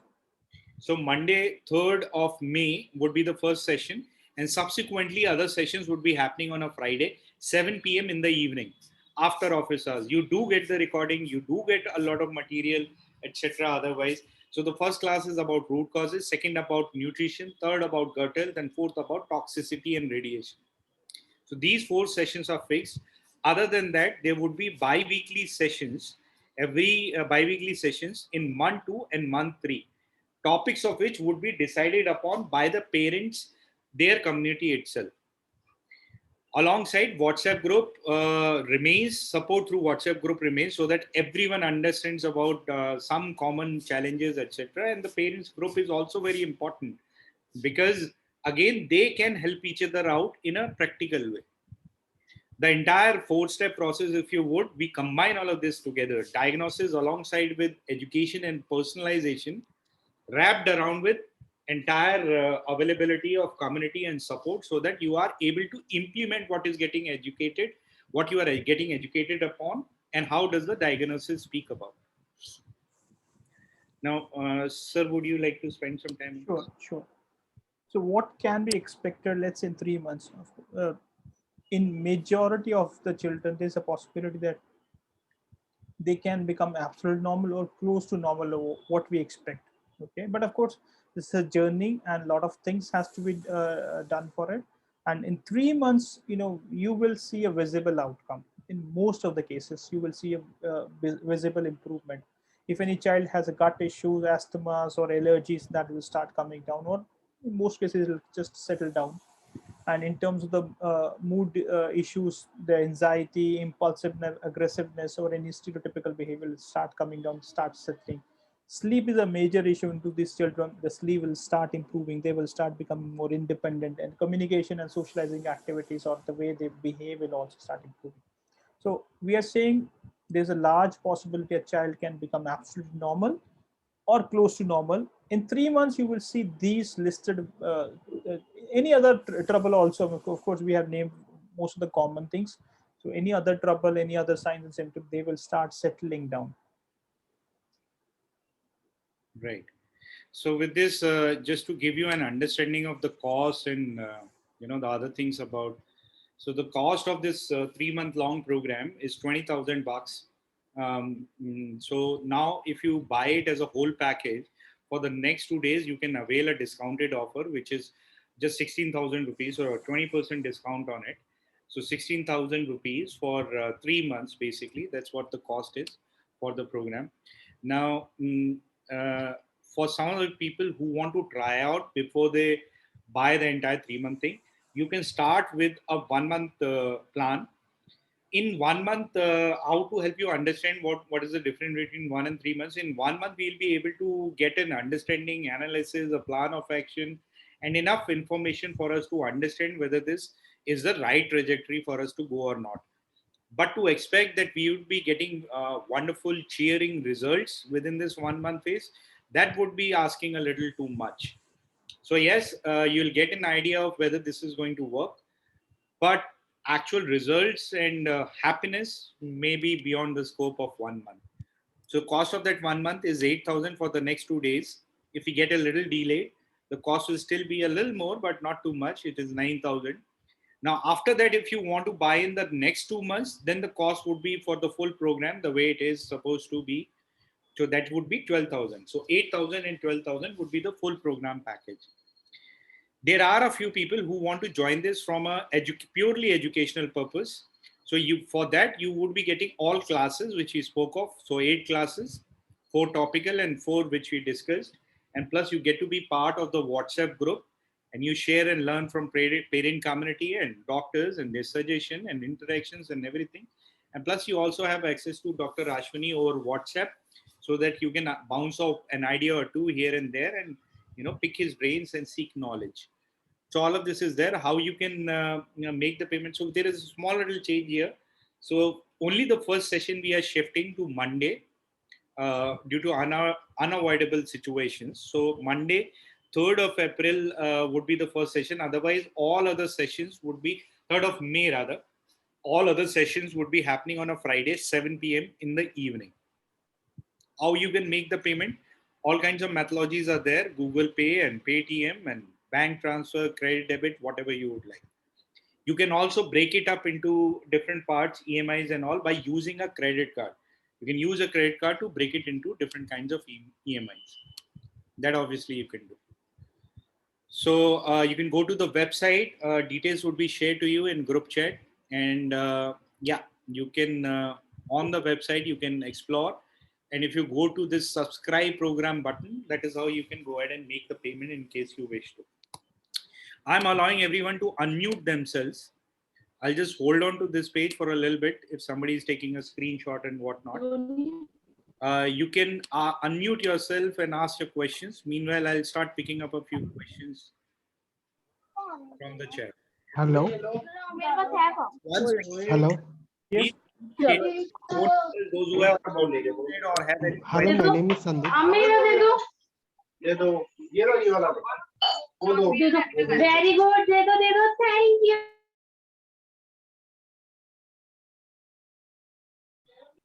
So Monday 3rd of May would be the first session, and subsequently other sessions would be happening on a Friday, 7 p.m. in the evening after office hours. You do get the recording, you do get a lot of material, etc. Otherwise, so the first class is about root causes, second about nutrition, third about gut health, and fourth about toxicity and radiation. So these 4 sessions are fixed. Other than that, there would be bi-weekly sessions, every bi-weekly sessions in month 2 and month 3. Topics of which would be decided upon by the parents, their community itself. Alongside, WhatsApp group remains, support through WhatsApp group remains, so that everyone understands about some common challenges, etc. And the parents group is also very important, because again, they can help each other out in a practical way. The entire 4-step process, if you would, we combine all of this together: diagnosis alongside with education and personalization, wrapped around with entire availability of community and support, so that you are able to implement what is getting educated, what you are getting educated upon, and how does the diagnosis speak about. Now, sir, would you like to spend some time? Sure. So what can be expected, let's say in 3 months? In majority of the children, there's a possibility that they can become absolute normal or close to normal, or what we expect. Okay, but of course, this is a journey, and a lot of things has to be done for it. And in 3 months, you will see a visible outcome. In most of the cases, you will see a visible improvement. If any child has a gut issues, asthmas, or allergies, that will start coming down, or in most cases, it will just settle down. And in terms of the mood issues, the anxiety, impulsiveness, aggressiveness, or any stereotypical behavior will start coming down, start settling. Sleep is a major issue into these children. The sleep will start improving. They will start becoming more independent, and communication and socializing activities, or the way they behave, will also start improving. So we are saying there's a large possibility a child can become absolutely normal or close to normal. In 3 months, you will see these listed. Any other trouble also, of course, we have named most of the common things. So any other trouble, any other signs and symptoms, they will start settling down. Right. So with this, just to give you an understanding of the cost and the other things about. So the cost of this 3-month long program is $20,000. So now, if you buy it as a whole package, for the next 2 days, you can avail a discounted offer, which is just 16,000 rupees, or a 20% discount on it. So 16,000 rupees for 3 months, basically. That's what the cost is for the program. Now, for some of the people who want to try out before they buy the entire 3-month thing, you can start with a 1-month plan, in 1 month, how to help you understand what is the difference between 1 and 3 months. In 1 month, we'll be able to get an understanding, analysis, a plan of action, and enough information for us to understand whether this is the right trajectory for us to go or not. But to expect that we would be getting wonderful, cheering results within this 1 month phase, that would be asking a little too much. So yes, you'll get an idea of whether this is going to work, but actual results and happiness may be beyond the scope of 1 month. So cost of that 1 month is 8,000 for the next 2 days. If we get a little delay, the cost will still be a little more, but not too much. It is 9,000. Now, after that, if you want to buy in the next 2 months, then the cost would be for the full program the way it is supposed to be. So that would be 12,000. So 8,000 and 12,000 would be the full program package. There are a few people who want to join this from a purely educational purpose. So for that, you would be getting all classes which we spoke of. So 8 classes, 4 topical and 4 which we discussed. And plus you get to be part of the WhatsApp group, and you share and learn from parent community and doctors and their suggestion and interactions and everything. And plus you also have access to Dr. Ashwini over WhatsApp, so that you can bounce off an idea or two here and there, and pick his brains and seek knowledge. So all of this is there. How you can make the payment. So there is a small little change here. So only the first session we are shifting to Monday due to unavoidable situations. So Monday, 3rd of April would be the first session. Otherwise, all other sessions would be 3rd of May rather. All other sessions would be happening on a Friday, 7 p.m. in the evening. How you can make the payment? All kinds of methodologies are there: Google Pay and Paytm and bank transfer, credit debit, whatever you would like. You can also break it up into different parts, EMIs and all, by using a credit card. You can use a credit card to break it into different kinds of EMIs. That obviously you can do. So you can go to the website. Details would be shared to you in group chat. And yeah, you can, on the website, you can explore. And if you go to this subscribe program button, that is how you can go ahead and make the payment in case you wish to. I'm allowing everyone to unmute themselves. I'll just hold on to this page for a little bit. If somebody is taking a screenshot and whatnot, you can unmute yourself and ask your questions. Meanwhile, I'll start picking up a few questions from the chat. Hello. Hello. Please, those who have or have any Hello, my name is Sandeep. Very good. Thank you.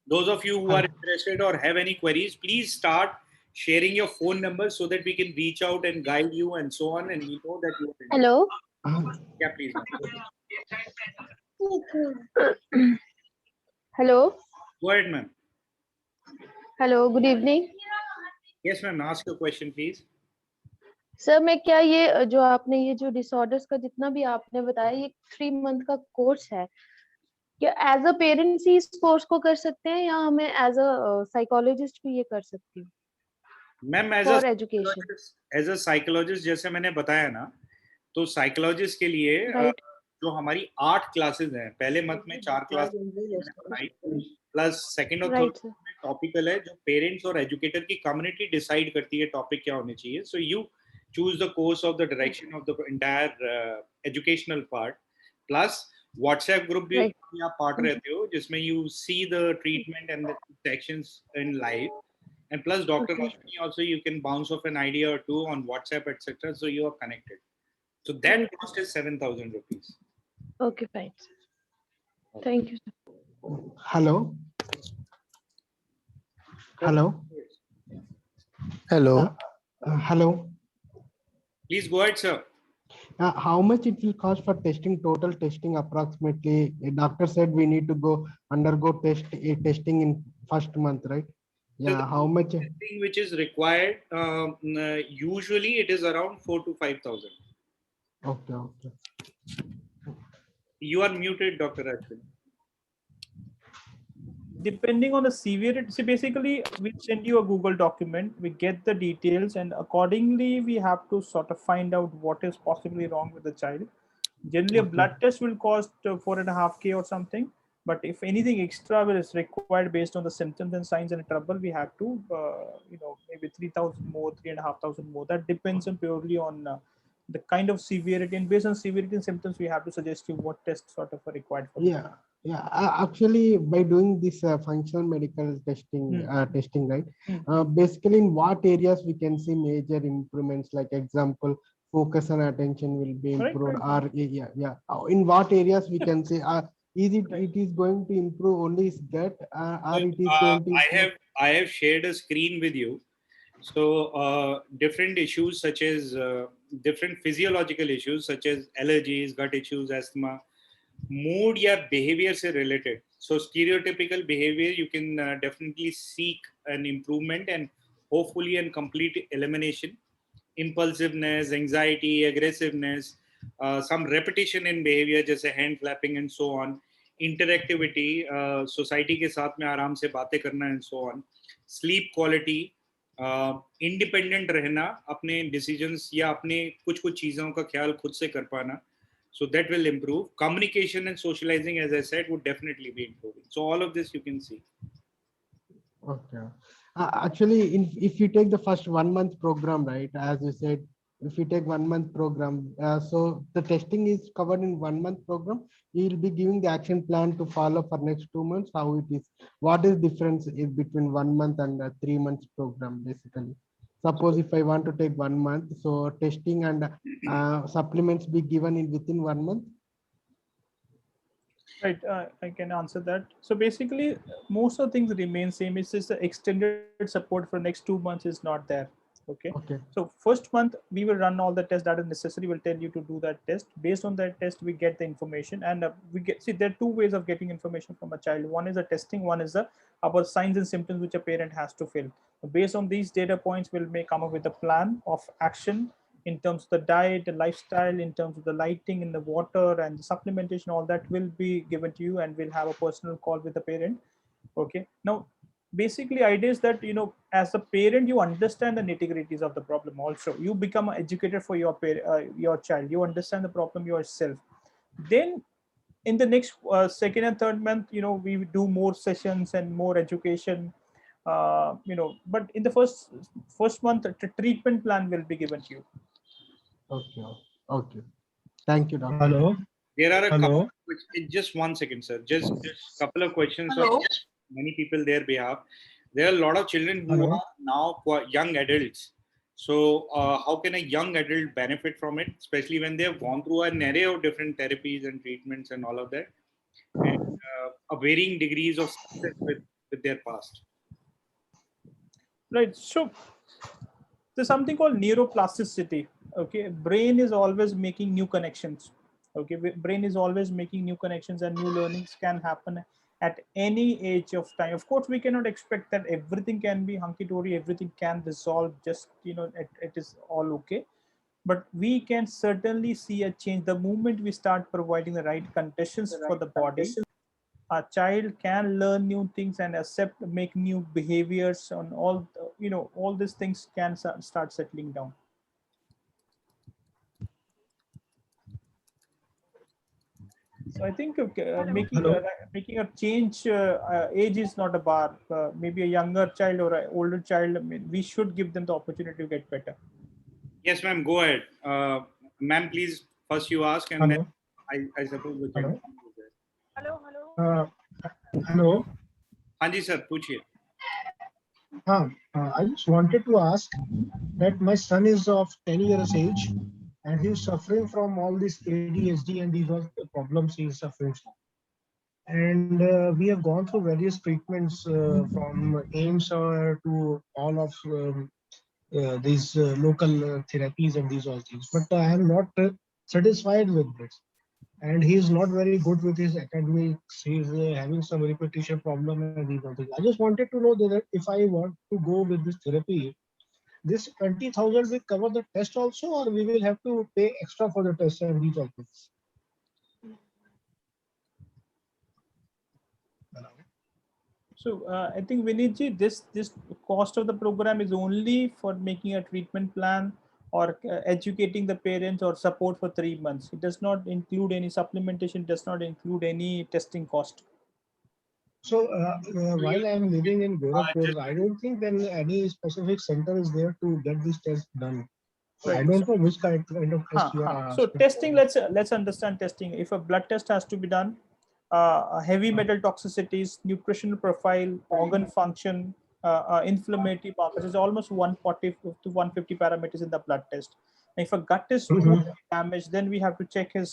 Those of you who are interested or have any queries, please start sharing your phone number so that we can reach out and guide you and so on, and we know that you are. Hello. Yeah, please. Hello. Go ahead, ma'am. Hello. Good evening. Yes, ma'am. Ask your question, please. Sir मैं क्या ये जो आपने ये जो disorders का जितना भी आपने बताया ये 3 मंथ का कोर्स है, क्या एज अ पेरेंट्स ही इस कोर्स को कर सकते हैं या हमें एज अ साइकोलॉजिस्ट भी ये कर सकती हूँ? मैम एज अ साइकोलॉजिस्ट जैसे मैंने बताया ना, तो साइकोलॉजिस्ट के लिए जो हमारी 8 क्लासेस हैं, पहले मंथ में 4 क्लास प्लस सेकंड और थर्ड में टॉपिकल है, जो पेरेंट्स और एजुकेटर की कम्युनिटी डिसाइड करती है टॉपिक क्या होने चाहिए. So you choose the course of the direction of the entire educational part. Plus WhatsApp group भी आप part रहते हो, जिसमें you see the treatment and the sections in live. And plus Dr. Ashwini also, you can bounce off an idea or two on WhatsApp, etc. So you are connected. So that cost is 7,000 rupees. Okay, fine. Thank you. Hello. Hello. Hello. Hello. Please go ahead, sir. How much it will cost for testing, total testing approximately? The doctor said we need to undergo testing in first month, right? Yeah. So how much? Testing which is required, usually it is around 4,000 to 5,000. Okay. Okay. You are muted, Dr. Ashwin. Depending on the severity, so basically we send you a Google document, we get the details, and accordingly we have to sort of find out what is possibly wrong with the child. Generally, a blood test will cost 4.5K or something. But if anything extra is required based on the symptoms and signs and trouble, we have to, maybe 3,000 more, 3,500 more. That depends on purely on the kind of severity, and based on severity and symptoms, we have to suggest you what tests sort of are required for. Yeah, yeah. Actually, by doing this functional medical testing, right? Basically, in what areas we can see major improvements? Like example, focus and attention will be improved. Right. Or yeah. In what areas we can say? It is going to improve only his gut, or it is going to improve? I have shared a screen with you. So different issues such as different physiological issues such as allergies, gut issues, asthma, mood या behavior से related. So stereotypical behavior, you can definitely seek an improvement and hopefully a complete elimination. Impulsiveness, anxiety, aggressiveness, some repetition in behavior जैसे hand flapping and so on. Interactivity, society के साथ में आराम से बातें करना and so on. Sleep quality, independent रहना, अपने डिसीजंस या अपने कुछ कुछ चीज़ों का ख्याल खुद से कर पाना. So that will improve. Communication and socializing, as I said, would definitely be improving. So all of this you can see. Okay. Actually, if you take the first 1 month program, right, as you said, if you take 1 month program, so the testing is covered in 1 month program. You'll be giving the action plan to follow for next 2 months. How it is? What is difference in between 1 month and 3 months program? Basically, suppose if I want to take 1 month, so testing and supplements be given in within 1 month. Right, I can answer that. So basically, most of the things remain same. It's just the extended support for next 2 months is not there. Okay. Okay. So first month we will run all the tests that is necessary. We'll tell you to do that test. Based on that test, we get the information, and there are two ways of getting information from a child. One is the testing. One is the about signs and symptoms which a parent has to fill. Based on these data points, we'll come up with a plan of action in terms of the diet, the lifestyle, in terms of the lighting in the water and the supplementation. All that will be given to you, and we'll have a personal call with the parent. Okay. Now, basically, idea is that as a parent, you understand the nitty-gritties of the problem. Also, you become an educator for your child. You understand the problem yourself. Then, in the next second and third month, we do more sessions and more education. But in the first month, the treatment plan will be given to you. Okay. Okay. Thank you, doctor. Hello. There are a Hello. couple, just 1 second, sir. Just a couple of questions Hello. on many people their behalf. There are a lot of children who Hello. are now young adults. So how can a young adult benefit from it, especially when they have gone through an array of different therapies and treatments and all of that, and a varying degrees of success with their past? Right. So there's something called neuroplasticity. Okay, brain is always making new connections. Okay, brain is always making new connections, and new learnings can happen at any age of time. Of course, we cannot expect that everything can be hunky-dory, everything can resolve just it is all okay. But we can certainly see a change the moment we start providing the right conditions for the body. A child can learn new things and make new behaviors, and all these things can start settling down. So I think making a change, age is not a bar. Maybe a younger child or an older child, we should give them the opportunity to get better. Yes, ma'am. Go ahead, ma'am. Please, first you ask, and Hello. then I suppose the Hello. Hello. Hello. हाँ जी sir, पूछिए. I just wanted to ask that my son is of 10 years age and he's suffering from all this ADHD and these are the problems he's suffering from. And we have gone through various treatments from AIMS to all of these local therapies and these all things. But I am not satisfied with this. And he is not very good with his academics. He is having some repetition problem and these all things. I just wanted to know that if I want to go with this therapy, this 20,000 will cover the test also, or we will have to pay extra for the test and these all things. So I think Vinitji, this cost of the program is only for making a treatment plan or educating the parents or support for 3 months. It does not include any supplementation, does not include any testing cost. So while I'm living in Gorakhpur, just, I don't think then any specific center is there to get this test done. So I Right. don't know which kind of test you are So asking testing, for. let's understand testing. If a blood test has to be done, heavy metal toxicities, nutritional profile, organ function, inflammatory markers is almost 140 to 150 parameters in the blood test. And if a gut is Mhm. totally damaged, then we have to check his,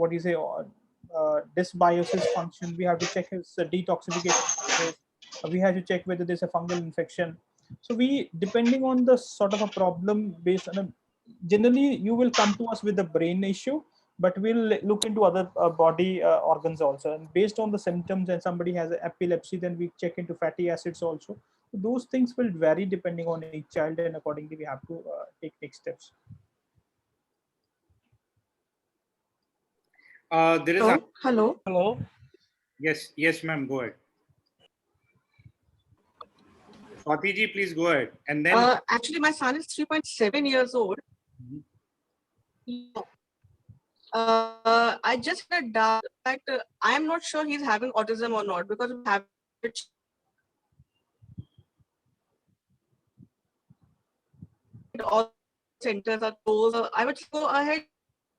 what do you say, dysbiosis function. We have to check his detoxification status. We have to check whether there's a fungal infection. So we, depending on the sort of a problem based on a, generally you will come to us with a brain issue, but we'll look into other body organs also. And based on the symptoms, and somebody has epilepsy, then we check into fatty acids also. So those things will vary depending on each child, and accordingly we have to take next steps. there is Hello. Hello. Hello. yes, ma'am. Go ahead. Swati ji, please go ahead. And then Actually, my son is 3.7 years old. I just had a doubt that I am not sure he's having autism or not, because we have all centers are closed. I would go ahead.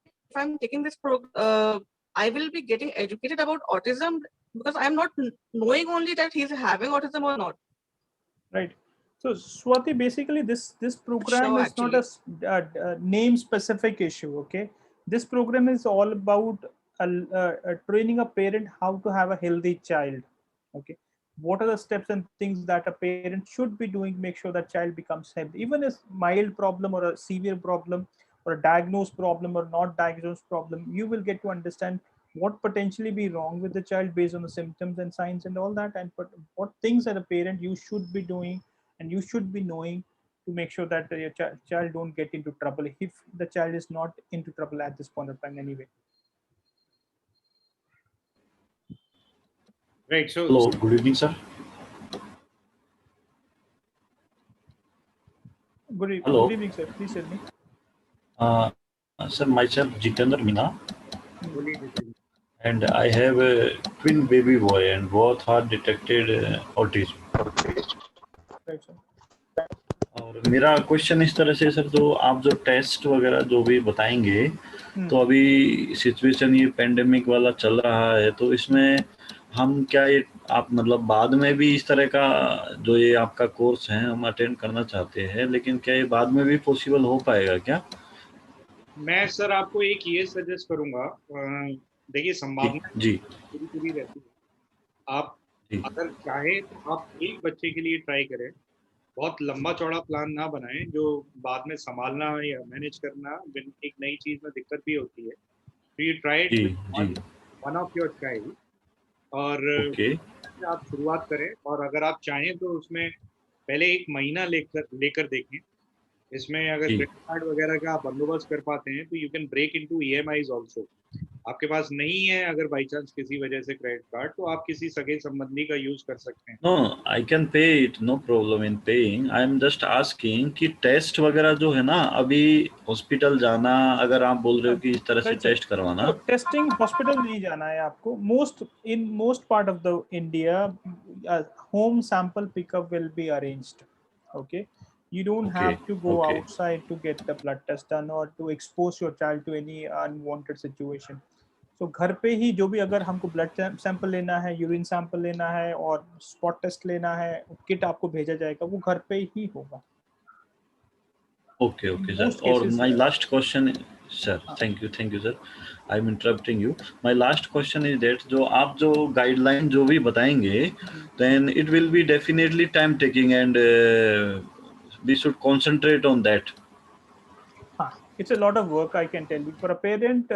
If I'm taking this program, I will be getting educated about autism, because I'm not knowing only that he's having autism or not. Right. So Swati, basically this program Sure, is not a name specific issue. Okay, this program is all about training a parent how to have a healthy child. Okay, what are the steps and things that a parent should be doing to make sure that child becomes healthy, even a mild problem or a severe problem or a diagnosed problem or not diagnosed problem. You will get to understand what potentially be wrong with the child based on the symptoms and signs and all that, and what things as a parent you should be doing and you should be knowing to make sure that your child don't get into trouble, if the child is not into trouble at this point of time anyway. right. So Hello, good evening, sir. Hello, Good evening, sir. Please tell me. sir, myself Jitendra Mina, बोलिए Jitendra. and I have a twin baby boy, and both are detected autism. Right, sir. और मेरा question इस तरह से sir, जो आप जो test वगैरह जो भी बताएंगे, तो अभी सिचुएशन ये पेंडेमिक वाला चल रहा है, तो इसमें हम क्या ये आप मतलब बाद में भी इस तरह का जो ये आपका कोर्स है हम अटेंड करना चाहते हैं, लेकिन क्या ये बाद में भी पॉसिबल हो पाएगा क्या? मैं सर आपको एक ये सजेस्ट करूंगा, देखिए संभावना जी पूरी पूरी रहती है। आप जी अगर चाहे तो आप एक बच्चे के लिए ट्राई करें, बहुत लंबा चौड़ा प्लान ना बनाएं जो बाद में संभालना या मैनेज करना एक नई चीज में दिक्कत भी होती है। तो यू ट्राई इट जी विद जी वन ऑफ योर चाइल्ड, और ओके आप शुरुआत करें। और अगर आप चाहें तो उसमें पहले एक महीना लेकर लेकर देखें। इसमें अगर जी क्रेडिट कार्ड वगैरह का आप बंदोबस्त कर पाते हैं तो you can break into EMIs also. आपके पास नहीं है अगर बाई चांस किसी वजह से क्रेडिट कार्ड, तो आप किसी सगे संबंधी का यूज कर सकते हैं। No I can pay it, no problem in paying. I am just asking कि टेस्ट वगैरह जो है ना, अभी हॉस्पिटल जाना, अगर आप बोल रहे हो कि इस तरह से Right, sir. टेस्ट करवाना, So testing hospital नहीं जाना है आपको. Most part of the India, home sample pickup will be arranged. Okay, you don't okay have to go okay outside to get the blood test done or to expose your child to any unwanted situation. So घर पे ही जो भी, अगर हमको blood sample लेना है, urine sample लेना है और स्पॉट टेस्ट लेना है, किट आपको भेजा जाएगा, वो घर पे ही होगा. Okay okay sir. Most और cases, my last question sir, thank you sir, I am interrupting you. My last question is that जो आप जो गाइडलाइन जो भी बताएंगे, then it will be definitely time taking and we should concentrate on that. it's a lot of work, I can tell you. For a parent,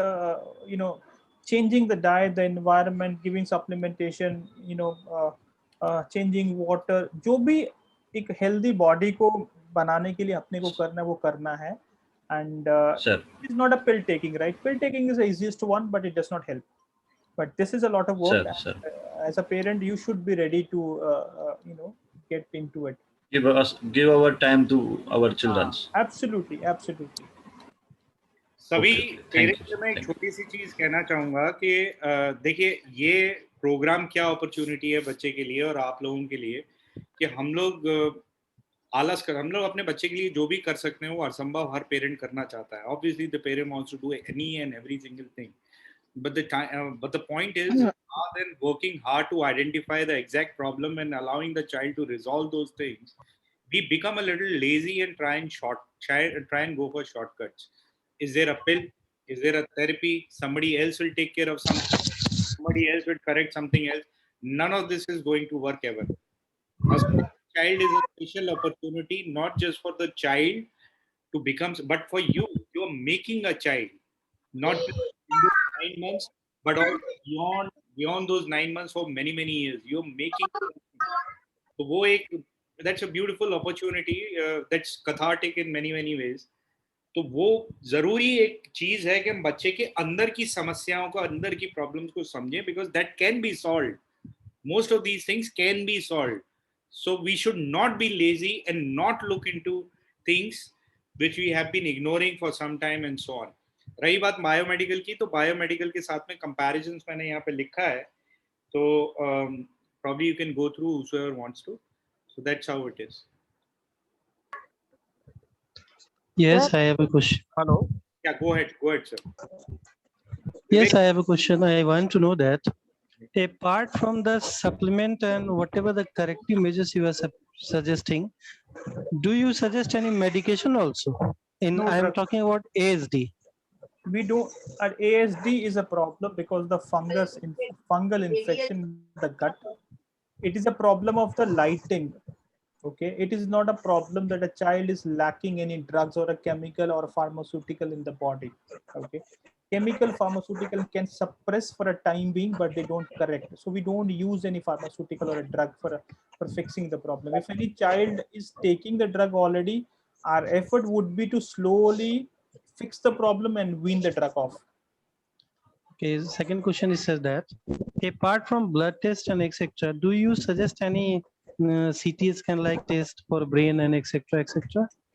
changing the diet, the environment, giving supplementation, changing water, जो भी एक healthy body को बनाने के लिए अपने को करना है, वो करना है. And sir it's not a pill taking, right? Pill taking is the easiest one, but it does not help. But this is a lot of work. Sir And, sir as a parent, you should be ready to, get into it. give our time to our children. Absolutely. सभी Thank parents you. से मैं एक Thank you. छोटी सी चीज कहना चाहूंगा कि देखिए ये प्रोग्राम क्या अपॉर्चुनिटी है बच्चे के लिए और आप लोगों के लिए कि हम लोग हम लोग अपने बच्चे के लिए जो भी कर सकते हैं वो असंभव हर पेरेंट करना चाहता है. Obviously the parent wants to do any and every single thing, but the point is, rather than working hard to identify the exact problem and allowing the child to resolve those things, we become a little lazy and try and go for shortcuts. Is there a pill? Is there a therapy? Somebody else will take care of something. Somebody else will correct something else. None of this is going to work ever. A child is a special opportunity, not just for the child to become, but for you. You are making a child, not just in those 9 months, but also beyond those 9 months for many years. You're making. So that's a beautiful opportunity. That's cathartic in many ways. तो वो जरूरी एक चीज है कि हम बच्चे के अंदर की समस्याओं को, अंदर की प्रॉब्लम्स को समझें, because that can be solve. Most of these things can be solved. So we should not be lazy and not look into things which we have been ignoring for some time and so on. रही बात biomedical की, तो biomedical के साथ में comparisons मैंने यहाँ पे लिखा है, तो probably you can go through whoever wants to. So that's how it is. Yes, I have a question. Hello. Yeah, go ahead, sir. Yes, I have a question. I want to know that apart from the supplement and whatever the corrective measures you are suggesting, do you suggest any medication also? No, I am talking about ASD. We don't. ASD is a problem because the fungal infection in the gut. It is a problem of the lighting. Okay, it is not a problem that a child is lacking any drugs or a chemical or a pharmaceutical in the body. Okay, chemical pharmaceutical can suppress for a time being, but they don't correct. So we don't use any pharmaceutical or a drug for fixing the problem. If any child is taking the drug already, our effort would be to slowly fix the problem and wean the drug off. Okay, second question is says that apart from blood test and etc., do you suggest any CT scan like test for brain and etc.,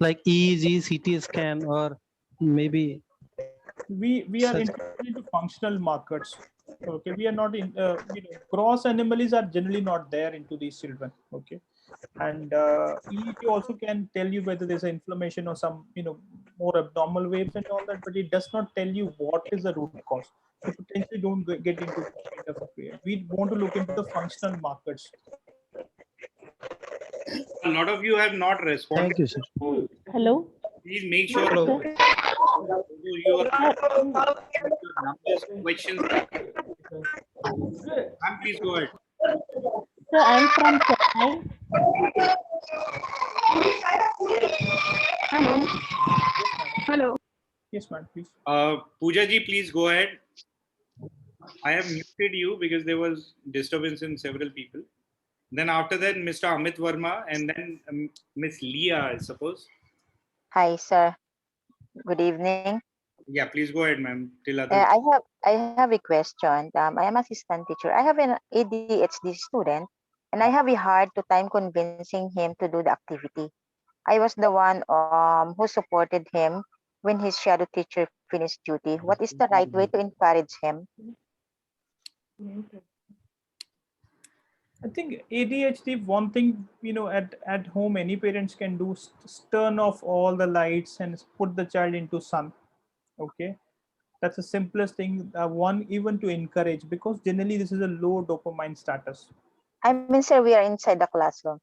like EEG, CT scan, or maybe we are interested into functional markers. Okay, we are not in gross anomalies are generally not there into these children. Okay, and EEG also can tell you whether there's an inflammation or some more abnormal waves and all that, but it does not tell you what is the root cause. So potentially don't get into that kind of a prayer. We want to look into the functional markers. A lot of you have not responded. Thank you, sir. Hello. Please make sure Hello. your numbers, questions. Ma'am, please go ahead. So I'm from Chennai. Hello. Yes, ma'am, please. Pooja ji, please go ahead. I have muted you because there was disturbance in several people. Then after that, Mr. Amit Verma, and then Miss Leah, I suppose. Hi, sir. Good evening. Yeah, please go ahead, ma'am. Till others. I have a question. I am assistant teacher. I have an ADHD student, and I have a hard time convincing him to do the activity. I was the one who supported him when his shadow teacher finished duty. What is the right way to encourage him? I think ADHD, one thing, at home, any parents can do is turn off all the lights and put the child into sun. Okay. That's the simplest thing, one even to encourage, because generally this is a low dopamine status. I mean, sir, we are inside the classroom.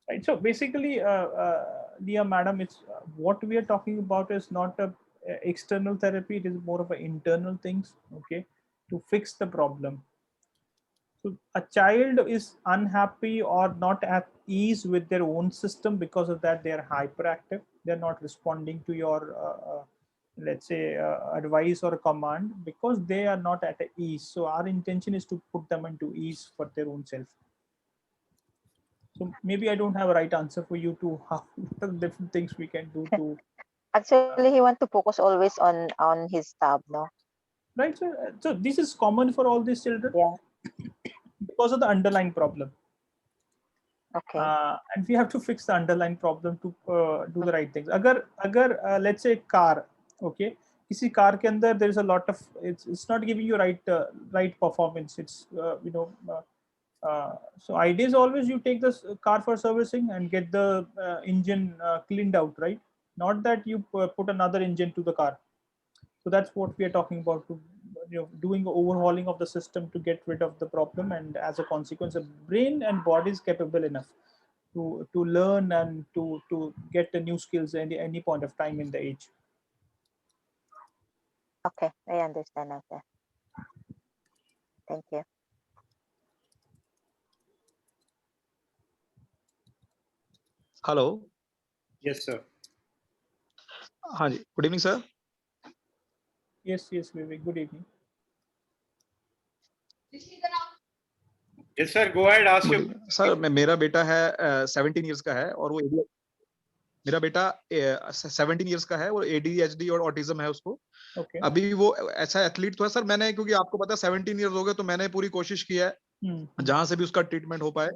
Right. So basically, dear madam, it's what we are talking about is not a external therapy. It is more of an internal things. Okay, to fix the problem. So a child is unhappy or not at ease with their own system. Because of that, they are hyperactive. They're not responding to your let's say advice or command, because they are not at ease. So our intention is to put them into ease for their own self. So maybe I don't have a right answer for you to how different things we can do to. Actually, he wants to focus always on his tab, no? Right. So this is common for all these children. Yeah. Because of the underlying problem. Okay. And we have to fix the underlying problem to do the right things. Agar let's say car, Okay, किसी car के अंदर there is a lot of it's not giving you right performance. It's so idea is always you take this car for servicing and get the engine cleaned out, right? Not that you put another engine to the car. So that's what we are talking about, to doing overhauling of the system to get rid of the problem, and as a consequence, the brain and body is capable enough to learn and to get the new skills at any point of time in the age. Okay, I understand now, sir. Thank you. Hello Yes, sir. हाँ जी good evening sir Yes, Vivek, good evening. Yes, sir. Go ahead. Ask your. Sir मेरा बेटा है 17 years का है और वो मेरा बेटा 17 इयर्स का है, वो ADHD और ऑटिज्म है उसको। Okay. अभी वो ऐसा एथलीट तो है सर, मैंने क्योंकि आपको पता है 17 इयर्स हो गए तो मैंने पूरी कोशिश की है जहां से भी उसका ट्रीटमेंट हो पाए।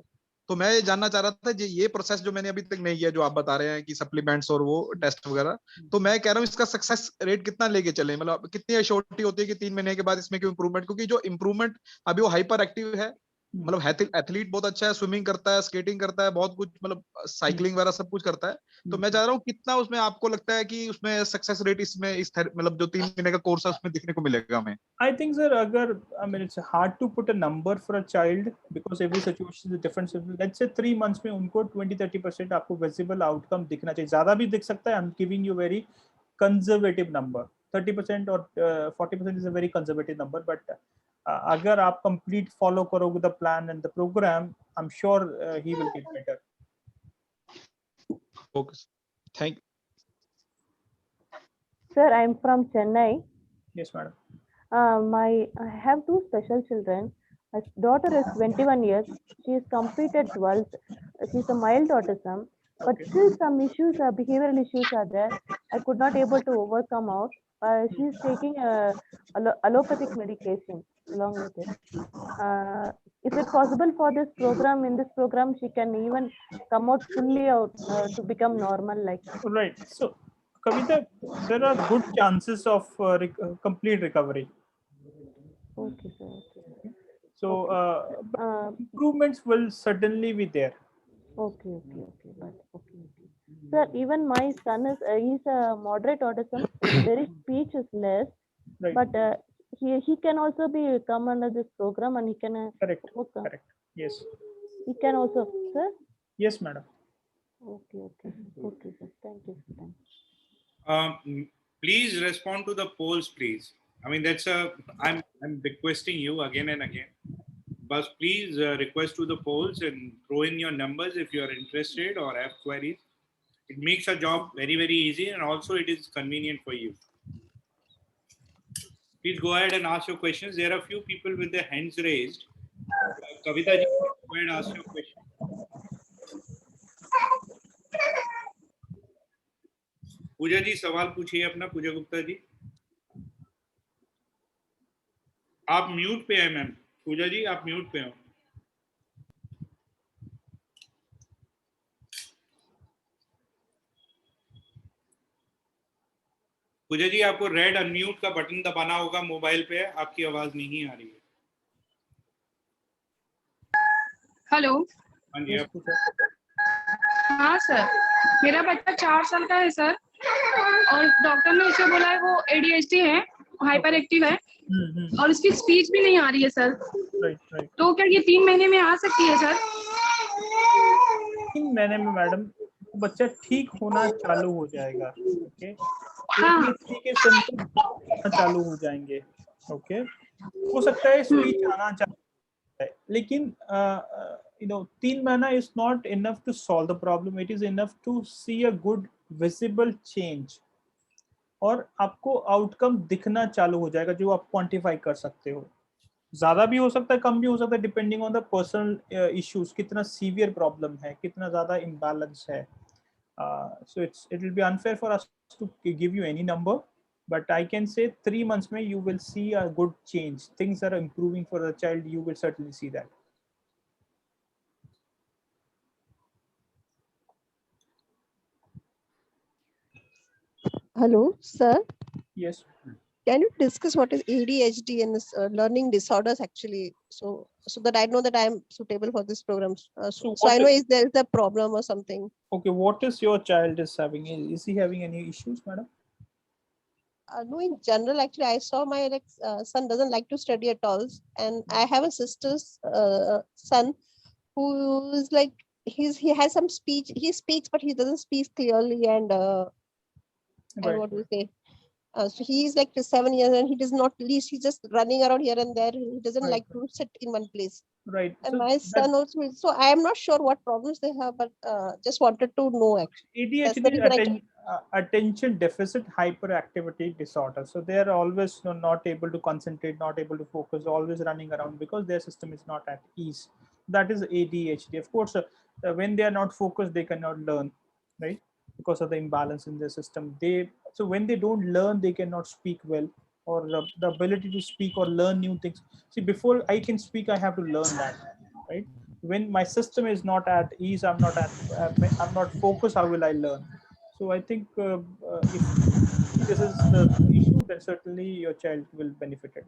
तो मैं ये जानना चाह रहा था ये प्रोसेस जो मैंने अभी तक नहीं किया, जो आप बता रहे हैं कि सप्लीमेंट्स और वो टेस्ट वगैरह, तो मैं कह रहा हूँ इसका सक्सेस रेट कितना लेके चले, मतलब कितनी एश्योरिटी होती है कि 3 महीने के बाद इसमें क्यों इंप्रूवमेंट, क्योंकि जो इंप्रूवमेंट अभी वो हाइपर एक्टिव है, मतलब एथलीट बहुत अच्छा है, स्विमिंग करता है, स्केटिंग करता है, बहुत कुछ मतलब साइकिलिंग वगैरह सब कुछ करता है। तो मैं चाह रहा हूँ कितना उसमें आपको लगता है कि उसमें सक्सेस रेट इसमें इस मतलब जो 3 महीने का कोर्स है उसमें दिखने को मिलेगा हमें? I think, sir, I mean, it's hard to put a number for a child because every situation is different. Let's say 3 months में उनको 20-30% आपको visible outcome दिखना चाहिए, ज़्यादा भी दिख सकता है. I'm giving you very conservative number. 30% or 40% is a very conservative number, but अगर आप complete follow करोगे the plan and the program, I'm sure he will get better. Okay, thank you. Sir, I'm from Chennai. Yes, madam. I have 2 special children. My daughter is 21 years. She is completed 12th. She's a mild autism, but still some issues, behavioral issues are there. I could not able to overcome out. She's taking allopathic medication along with it. Is it possible for this program? In this program, she can even come out fully out to become normal like? Right. So, Kavita, there are good chances of complete recovery. Okay, sir. Okay. So improvements will certainly be there. Okay. But okay. Sir, even my son is he's a moderate autism. Very speech is less, Right. but he can also be come under this program and he can Correct. overcome. Correct. Yes. He can also, sir. Yes, madam. Okay, sir. Thank you. Please respond to the polls, please. I mean, that's I'm requesting you again and again, but please request to the polls and throw in your numbers if you are interested or have queries. It makes our job very, very easy, and also it is convenient for you. Please go ahead and ask your questions. There are a few people with their hands raised. Kavita ji, go ahead and ask your question. पूजा जी सवाल पूछिए अपना, पूजा गुप्ता जी। आप mute पे हैं ma'am. पूजा जी आप mute पे हो। पूजा जी आपको रेड अनम्यूट का बटन दबाना होगा मोबाइल पे, आपकी आवाज नहीं आ रही है। हेलो। हाँ जी आप। हाँ सर, मेरा बच्चा 4 साल का है सर, और डॉक्टर ने उसे बोला है वो ADHD है, हाइपर एक्टिव है, और उसकी स्पीच भी नहीं आ रही है सर। राइट। तो क्या ये 3 महीने में आ सकती है सर? 3 महीने में मैडम बच्चा ठीक होना चालू हो जाएगा। ओके। हाँ। के सिम्टम्स चालू हो जाएंगे। ओके। हो सकता है स्पीच आना चालू है, लेकिन 3 महीना is not enough to solve the problem. It is enough to see a good visible change. और आपको आउटकम दिखना चालू हो जाएगा जो आप क्वांटिफाई कर सकते हो। ज्यादा भी हो सकता है, कम भी हो सकता है, depending on the personal issues, कितना सीवियर प्रॉब्लम है, कितना ज्यादा इम्बैलेंस है। So it will be unfair for us to give you any number, but I can say 3 months में you will see a good change. Things are improving for the child. You will certainly see that. Hello, sir. Yes. Can you discuss what is ADHD and learning disorders actually? So that I know that I am suitable for this program. So I know is there is a problem or something. Okay, what is your child is having? Is he having any issues, madam? No, in general, actually, I saw my son doesn't like to study at all, and I have a sister's son who is like he has some speech. He speaks, but he doesn't speak clearly, and what do you say? So he is like 7 years and he does not least. He's just running around here and there. He doesn't like to sit in one place. Right. And my son also. So I am not sure what problems they have, but just wanted to know actually. ADHD attention deficit hyperactivity disorder. So they are always not able to concentrate, not able to focus, always running around because their system is not at ease. That is ADHD. Of course, when they are not focused, they cannot learn, right? Because of the imbalance in their system. So when they don't learn, they cannot speak well, or the ability to speak or learn new things. See, before I can speak, I have to learn that, right? When my system is not at ease, I'm not focused, how will I learn? So I think if this is the issue, then certainly your child will benefit it.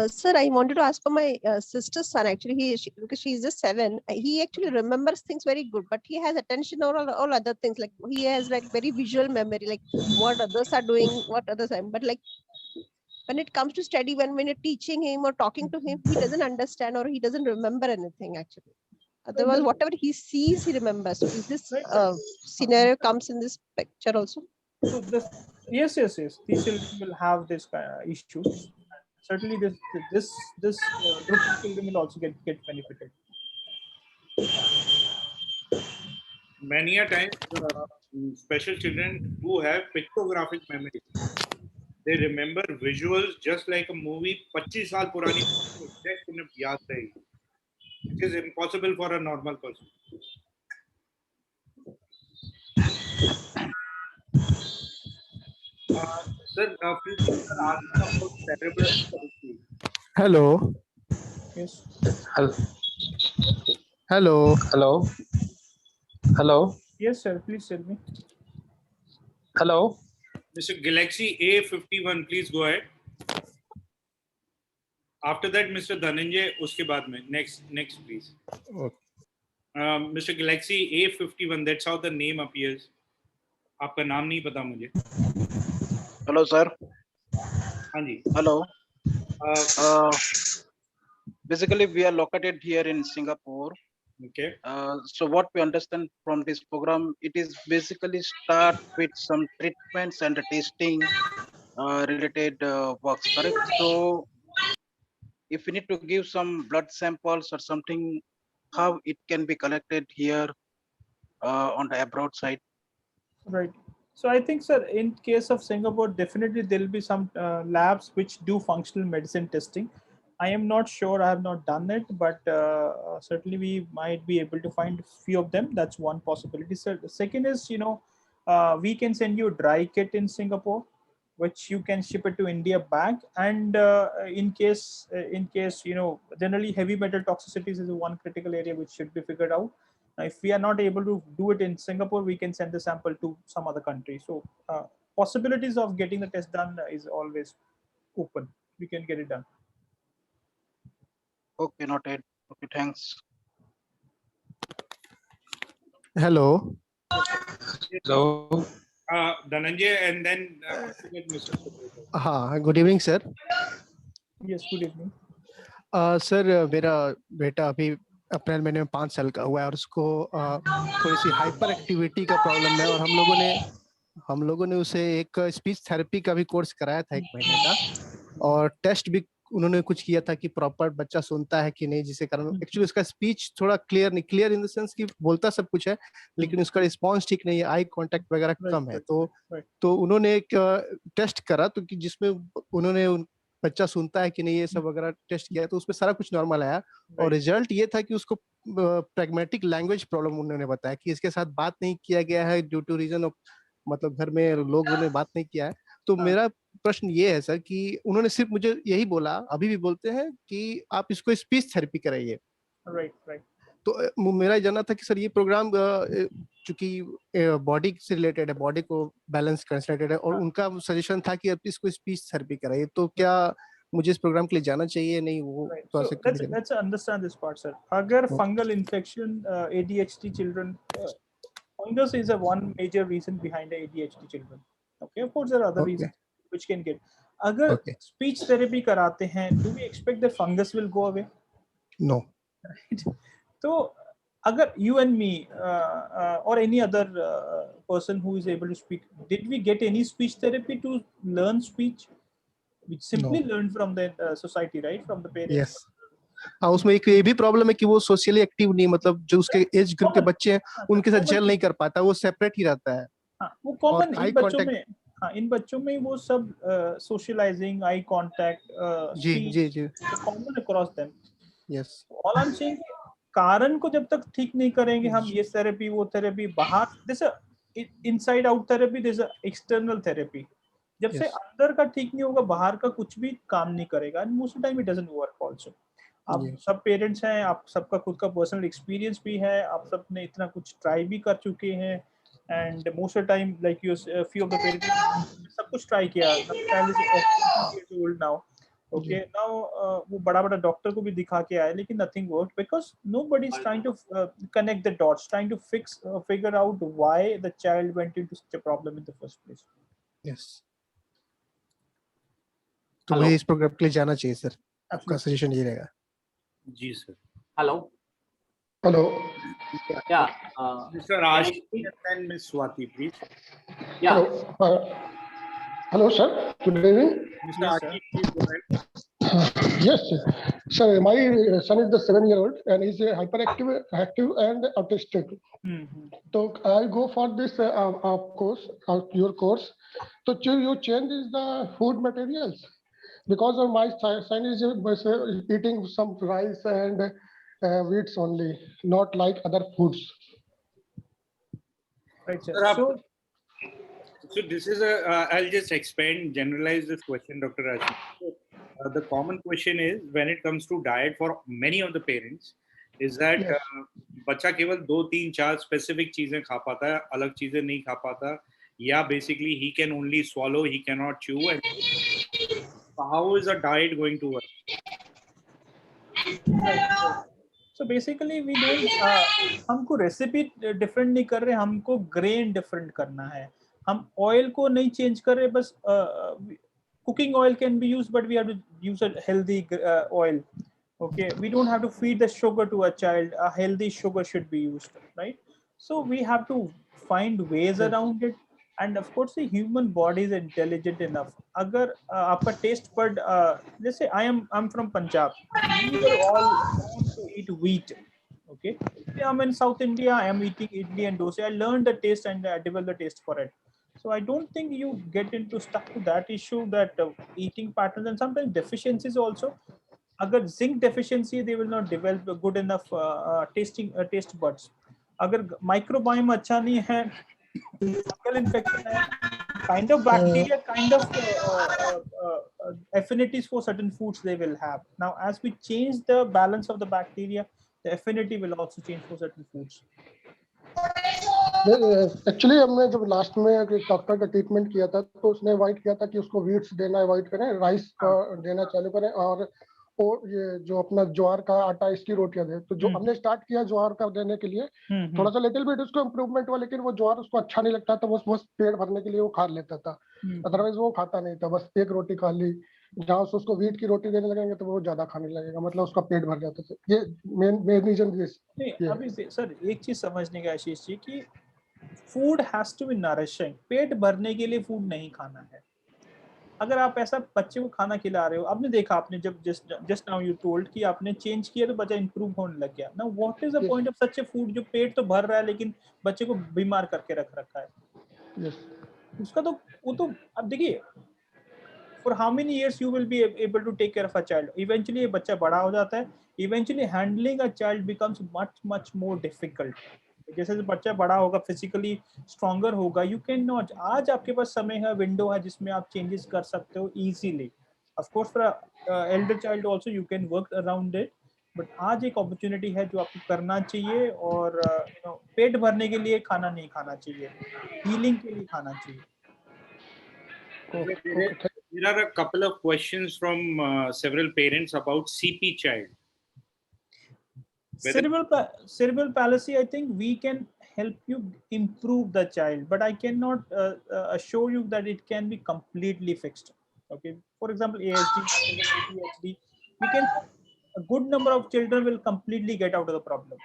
Sir, I wanted to ask for my sister's son. Actually, because she's just 7. He actually remembers things very good, but he has attention or all other things. Like he has like very visual memory, like what others are doing, what others are. But like when it comes to study, when you're teaching him or talking to him, he doesn't understand or he doesn't remember anything actually. Otherwise, whatever he sees, he remembers. So is this scenario comes in this picture also? So this, yes. These children will have this issue. Certainly, this group of children will also get benefited. Many a times, special children do have pictographic memory. They remember visuals just like a movie. 25 साल पुरानी exact उन्हें याद रहेगी. It is impossible for a normal person. Sir, a few people are asking about cerebral palsy. Hello. Yes. Hello. Hello. Hello. Yes, sir. Please tell me. Hello. Mr. Galaxy A51, please go ahead. After that, Mr. Dhananjay, uske baad mein. Next, please. Okay. Mr. Galaxy A51, that's how the name appears. आपका नाम नहीं पता मुझे. Hello, sir. हाँ जी. Hello. Basically, we are located here in Singapore. Okay. So what we understand from this program, it is basically start with some treatments and testing related works, correct? So if we need to give some blood samples or something, how it can be collected here on the abroad side? Right. So I think, sir, in case of Singapore, definitely there will be some labs which do functional medicine testing. I am not sure, I have not done it, but certainly we might be able to find a few of them. That's one possibility. So the second is, we can send you a dry kit in Singapore, which you can ship it to India back. And in case, generally heavy metal toxicities is one critical area which should be figured out. Now, if we are not able to do it in Singapore, we can send the sample to some other country. So possibilities of getting the test done is always open. We can get it done. Okay, noted. Okay, thanks. Hello. Hello. Dhananjay, and then Mr. Good evening, sir. Yes, good evening. Sir मेरा बेटा अभी अप्रैल महीने में 5 साल का हुआ है और उसको थोड़ी सी हाइपर एक्टिविटी का प्रॉब्लम है और हम लोगों ने उसे एक स्पीच थेरेपी का भी कोर्स कराया था 1 महीने का और टेस्ट भी उन्होंने कुछ किया था कि प्रॉपर बच्चा सुनता है कि नहीं, जिसके कारण एक्चुअली उसका स्पीच थोड़ा क्लियर इन द सेंस कि बोलता सब कुछ है लेकिन उसका रिस्पांस ठीक नहीं है, आई कांटेक्ट वगैरह कम है. तो उन्होंने एक टेस्ट करा तो कि जिसमें उन्होंने बच्चा सुनता है कि नहीं ये सब वगैरह टेस्ट किया तो उसमें सारा कुछ नॉर्मल आया और रिजल्ट ये था कि उसको प्रैग्मेटिक लैंग्वेज प्रॉब्लम उन्होंने बताया कि इसके साथ बात नहीं किया गया है ड्यू टू रीजन ऑफ मतलब घर में लोगों ने बात नहीं किया है. तो मेरा प्रश्न ये है सर कि उन्होंने सिर्फ मुझे यही बोला, अभी भी बोलते हैं कि आप इसको स्पीच थेरेपी कराइए right. तो मेरा जानना था कि सर ये प्रोग्राम चूंकि बॉडी से रिलेटेड है, बॉडी को बैलेंस करने से रिलेटेड है, और उनका सजेशन था कि अब इसको स्पीच थेरेपी कराइए, तो क्या मुझे इस प्रोग्राम के लिए जाना चाहिए? नहीं, वो Right. तो So let's understand this part, sir. Agar fungal infection, ADHD children, fungus is a one major reason behind the ADHD children. Okay, of course there are other reasons which can get. Agar speech therapy karate hain, do we expect that fungus will go away? No. Right. So, agar you and me or any other person who is able to speak, did we get any speech therapy to learn speech? We simply learn from the society, right? From the parents. Yes. हाँ, उसमें एक ये भी problem है कि वो socially active नहीं, मतलब जो उसके एज ग्रुप के बच्चे हैं उनके साथ जेल नहीं कर पाता, वो सेपरेट ही रहता है। हाँ, वो कॉमन इन बच्चों में, हाँ, इन बच्चों में वो सब socializing, eye contact, speech common across them. Yes, all I am saying, कारण को जब तक ठीक नहीं करेंगे हम, ये थेरेपी वो थेरेपी, बाहर जैसे इनसाइड आउट थेरेपी, जैसे एक्सटर्नल थेरेपी, जब से अंदर का ठीक नहीं होगा बाहर का कुछ भी काम नहीं करेगा, and most of time it doesn't work also. आप सब पेरेंट्स हैं, आप सबका खुद का पर्सनल एक्सपीरियंस भी है, आप सब ने इतना कुछ ट्राई भी कर चुके हैं, and most of time like you few of the parents सब कुछ ट्राई किया, child is 18 years old now, okay now वो बड़ा डॉक्टर को भी दिखा के आए, लेकिन nothing work because nobody is trying to connect the dots, trying to figure out why the child went into such a problem in the first place. Yes, तो वही इस प्रोग्राम के लिए जाना चाहिए सर, आपका सजेशन ये रहेगा। जी sir. Hello. Yeah. Mr. Ashish and then Ms. Swati, please. Yeah. Hello, sir. Good evening. Mr. Ashish, please go ahead. Yes, sir. My son is the 7-year-old and he's hyperactive and autistic. So I go for this course, your course. So you change the food materials because of my son is eating some rice and wheats only, not like other foods. Right, sir. So this is I'll just expand, generalize this question, Dr. Ashish. The common question is, when it comes to diet for many of the parents, is that बच्चा केवल 2, 3, 4 specific चीजें खा पाता है, अलग चीजें नहीं खा पाता, या basically he can only swallow, he cannot chew, and how is a diet going to work? So basically we don't हमको रेसिपी डिफरेंट नहीं कर रहे, हमको ग्रेन डिफरेंट करना है, हम ऑयल को नहीं चेंज कर रहे, बस cooking oil can be used, but we have to use a healthy oil. Okay, we don't have to feed the sugar to a child, a healthy sugar should be used, right? So we have to find ways around it, and of course the human body is intelligent enough. Agar आपका taste bud, let's say I'm from Punjab, we were all born to eat wheat, okay? I'm in South India, I am eating idli and dosa, I learned the taste and I developed the taste for it. So I don't think you get into stuck to that issue, that eating patterns and sometimes deficiencies also. Agar zinc deficiency, they will not develop a good enough taste buds. Agar microbiome अच्छा नहीं है, fungal infection है, kind of bacteria, kind of affinities for certain foods they will have. Now, as we change the balance of the bacteria, the affinity will also change for certain foods. Actually हमने जब last में doctor का treatment किया था तो उसने avoid किया था कि उसको वीट्स देना अवॉइड करें, राइस देना चालू करें, और ये जो अपना ज्वार का आटा इसकी रोटियां दें। तो जो हमने स्टार्ट किया ज्वार का देने के लिए, थोड़ा सा लिटिल बिट उसको इम्प्रूवमेंट हुआ, लेकिन वो ज्वार उसको अच्छा नहीं लगता था, वो पेट भरने के लिए वो खा लेता था, अदरवाइज वो खाता नहीं था, बस एक रोटी खा ली। जहाँ उसको वीट की रोटी देने लगेंगे तो वो ज्यादा खाने लगेगा, मतलब उसका पेट भर जाता था। ये मेन रीजन। अभी सर एक चीज समझने का आशीष जी, कि food has to be nourishing, पेट भरने के लिए फूड नहीं खाना है। अगर आप ऐसा बच्चे को खाना खिला रहे हो, आपने देखा, आपने जब जस्ट नाउ यू टोल्ड कि आपने चेंज किया तो बच्चा इंप्रूव होने लग गया। Now what is the point of such A food जो पेट तो भर रहा है लेकिन बच्चे को बीमार करके रख रखा है? उसका तो वो तो अब देखिए, for how many years you will be able to take care of a child? Eventually ये बच्चा बड़ा हो जाता है, eventually handling a child becomes much more difficult. जैसे बच्चा बड़ा होगा, फिजिकली स्ट्रॉन्गर होगा, यू कैन नॉट, आज आपके पास समय है, विंडो है जिसमें आप चेंजेस कर सकते हो easily. Of course for Elder child also you can work around it, but आज एक अपॉर्चुनिटी है जो आपको करना चाहिए, और पेट भरने के लिए खाना नहीं खाना चाहिए, हीलिंग के लिए खाना चाहिए. There are a couple of questions from several parents about CP child. Cerebral palsy, I think we can help you improve the child, but I cannot assure you that it can be completely fixed. Okay, for example, ADHD, we can, a good number of children will completely get out of the problem,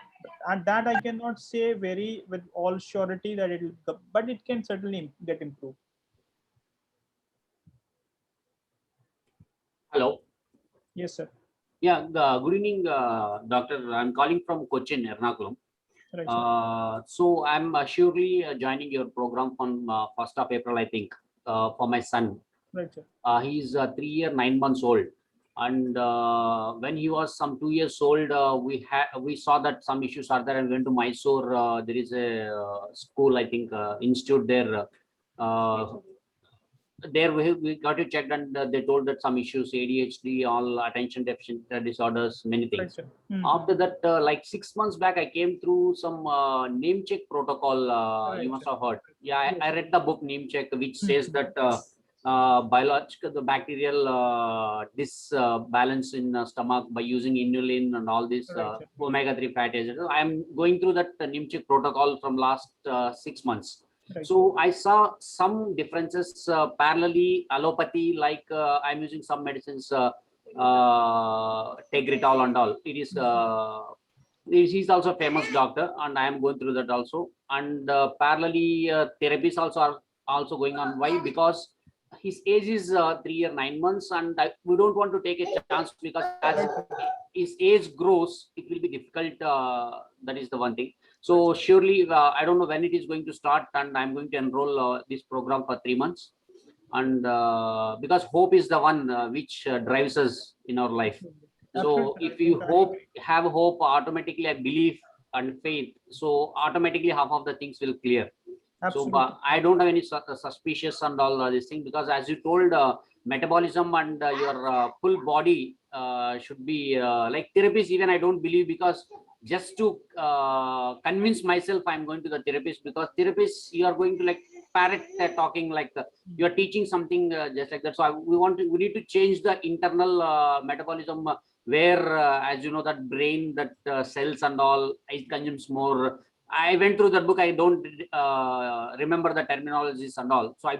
and that I cannot say very with all surety that it will, but it can certainly get improved. Hello. Yes, sir. Yeah, good evening, doctor. I'm calling from Cochin, Ernakulam. Right, so I'm surely joining your program on 1st of April, I think, for my son. Right, sir. He's 3 years 9 months old, and when he was some 2 years old, we saw that some issues are there, and went to Mysore. There is a school, I think, institute there. There we got it checked, and they told that some issues, ADHD, all attention deficit disorders, many things. Right, After that, like 6 months back, I came through some name check protocol. You must have heard. Yeah, I read the book name check, which says that biological, the bacterial disbalance in stomach by using inulin and all this omega-3 fatty acids. I am going through that name check protocol from last 6 months. So I saw some differences parallelly, allopathy, like I'm using some medicines, Tegretol and all. It is he's also a famous doctor, and I am going through that also. And parallelly, therapies also are also going on. Why? Because his age is 3 years 9 months, and we don't want to take a chance, because as his age grows, it will be difficult. That is the one thing. So surely, I don't know when it is going to start, and I'm going to enroll this program for 3 months. And because hope is the one which drives us in our life. So if you have hope, automatically I believe and faith. So automatically half of the things will clear. Absolutely. So I don't have any suspicious and all this thing, because as you told, metabolism and your full body should be like therapies. Even I don't believe, because just to convince myself I'm going to the therapist, because therapists, you are going to like parrot talking, like you are teaching something just like that. So we need to change the internal metabolism, where as you know, that brain, that cells and all, it consumes more. I went through that book. I don't remember the terminologies and all. So I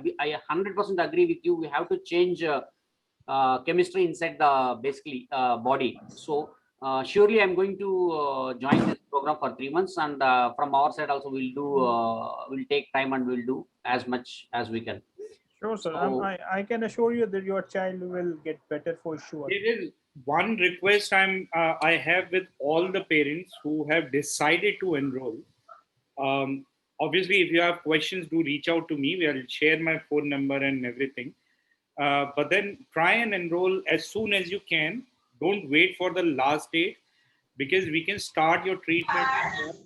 100% agree with you. We have to change chemistry inside the basically body. So surely I'm going to join this program for 3 months, and from our side also we'll take time and we'll do as much as we can. Sure, sir. So, I can assure you that your child will get better for sure. There is one request I have with all the parents who have decided to enroll. Obviously, if you have questions, do reach out to me. I'll share my phone number and everything. But then try and enroll as soon as you can. Don't wait for the last date, because we can start your treatment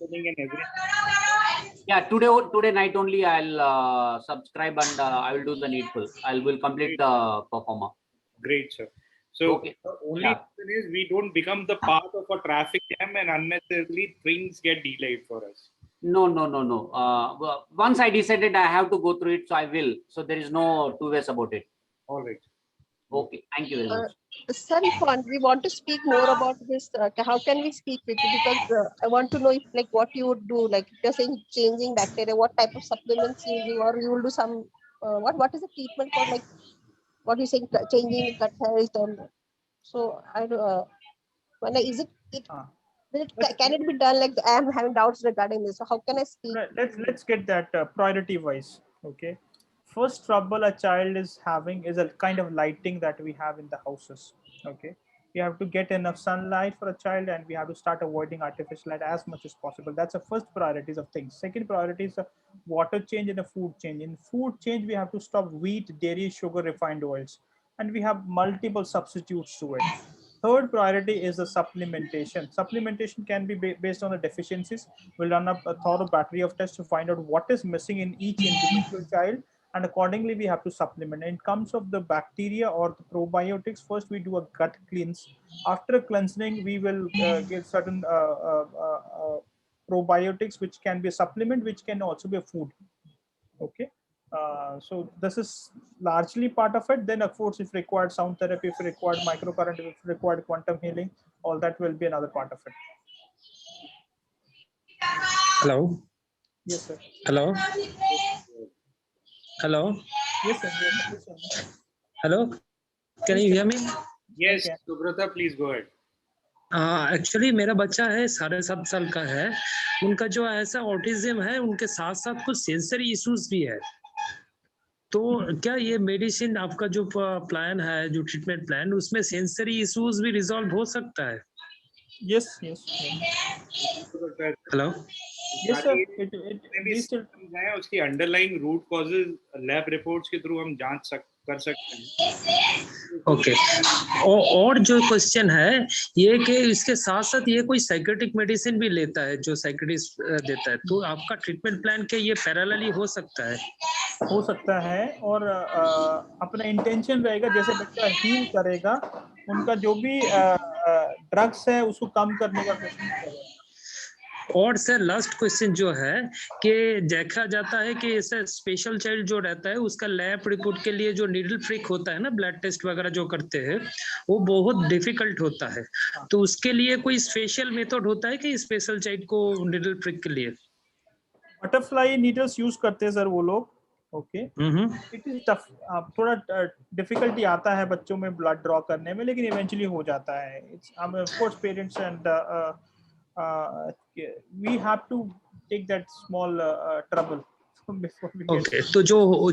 and everything. Yeah, today night only I'll subscribe, and I will do the needful. I will complete the performer. Great, sir. So okay. The only reason is we don't become the part of a traffic jam, and unnecessarily things get delayed for us. No. Well, once I decided I have to go through it, so I will. So there is no two ways about it. All right. Okay, thank you very much. Sir, if we want to speak more about this, how can we speak with you? Because I want to know if, like, what you would do, like if you're saying changing bacteria, what type of supplements you do, or you will do some, what is the treatment for, like, what you saying, changing gut health, and so I do. Is it can it be done? Like, I am having doubts regarding this. So how can I speak? Let's get that priority wise. Okay. First trouble a child is having is a kind of lighting that we have in the houses. Okay. We have to get enough sunlight for a child, and we have to start avoiding artificial light as much as possible. That's the first priorities of things. Second priority is a water change and a food change. In food change, we have to stop wheat, dairy, sugar, refined oils, and we have multiple substitutes to it. Third priority is the supplementation. Supplementation can be based on the deficiencies. We'll run up a thorough battery of tests to find out what is missing in each individual child, and accordingly we have to supplement. In terms of the bacteria or the probiotics, first we do a gut cleanse. After cleansing, we will get certain probiotics, which can be a supplement, which can also be a food. Okay. So this is largely part of it. Then of course, if required sound therapy, if required microcurrent, if required quantum healing, all that will be another part of it. Hello. Yes, sir. Hello. Hello. Yes, sir. Yes, sir. Hello. Can you hear me? Yes, Subrata, please go ahead. Actually मेरा बच्चा है 7.5 साल का है. उनका जो ऐसा autism है, उनके साथ साथ कुछ सेंसरी इश्यूज भी है. तो क्या ये मेडिसिन आपका जो प्लान है, जो ट्रीटमेंट प्लान, उसमें सेंसरी इश्यूज भी रिजॉल्व हो सकता है? Yes, yes. Hello. Yes, sir. उसकी underlying root causes lab reports के थ्रू हम जांच कर सकते हैं. ओके. और जो क्वेश्चन है ये कि इसके साथ साथ ये कोई साइकेट्रिक मेडिसिन भी लेता है जो साइकेट्रिस्ट देता है, तो आपका ट्रीटमेंट प्लान के ये पैरेलली हो सकता है? हो सकता है, और अपना इंटेंशन रहेगा जैसे बच्चा हील करेगा, उनका जो भी ड्रग्स है उसको कम करने का कोशिश करेगा. और सर लास्ट क्वेश्चन जो है कि देखा जाता है कि ऐसे स्पेशल चाइल्ड जो रहता है उसका लैब रिपोर्ट के लिए जो नीडल फ्रिक होता है ना, ब्लड टेस्ट वगैरह जो करते हैं, वो बहुत डिफिकल्ट होता है. तो उसके लिए कोई स्पेशल मेथड होता है कि स्पेशल चाइल्ड को नीडल फ्रिक के लिए? बटरफ्लाई नीडल्स यूज करते हैं सर वो लोग. ओके. It is tough. थोड़ा डिफिकल्टी आता है बच्चों में ब्लड ड्रॉ करने में, लेकिन इवेंचुअली हो जाता है. It's of course parents and we have to take that small trouble before we get. Okay, तो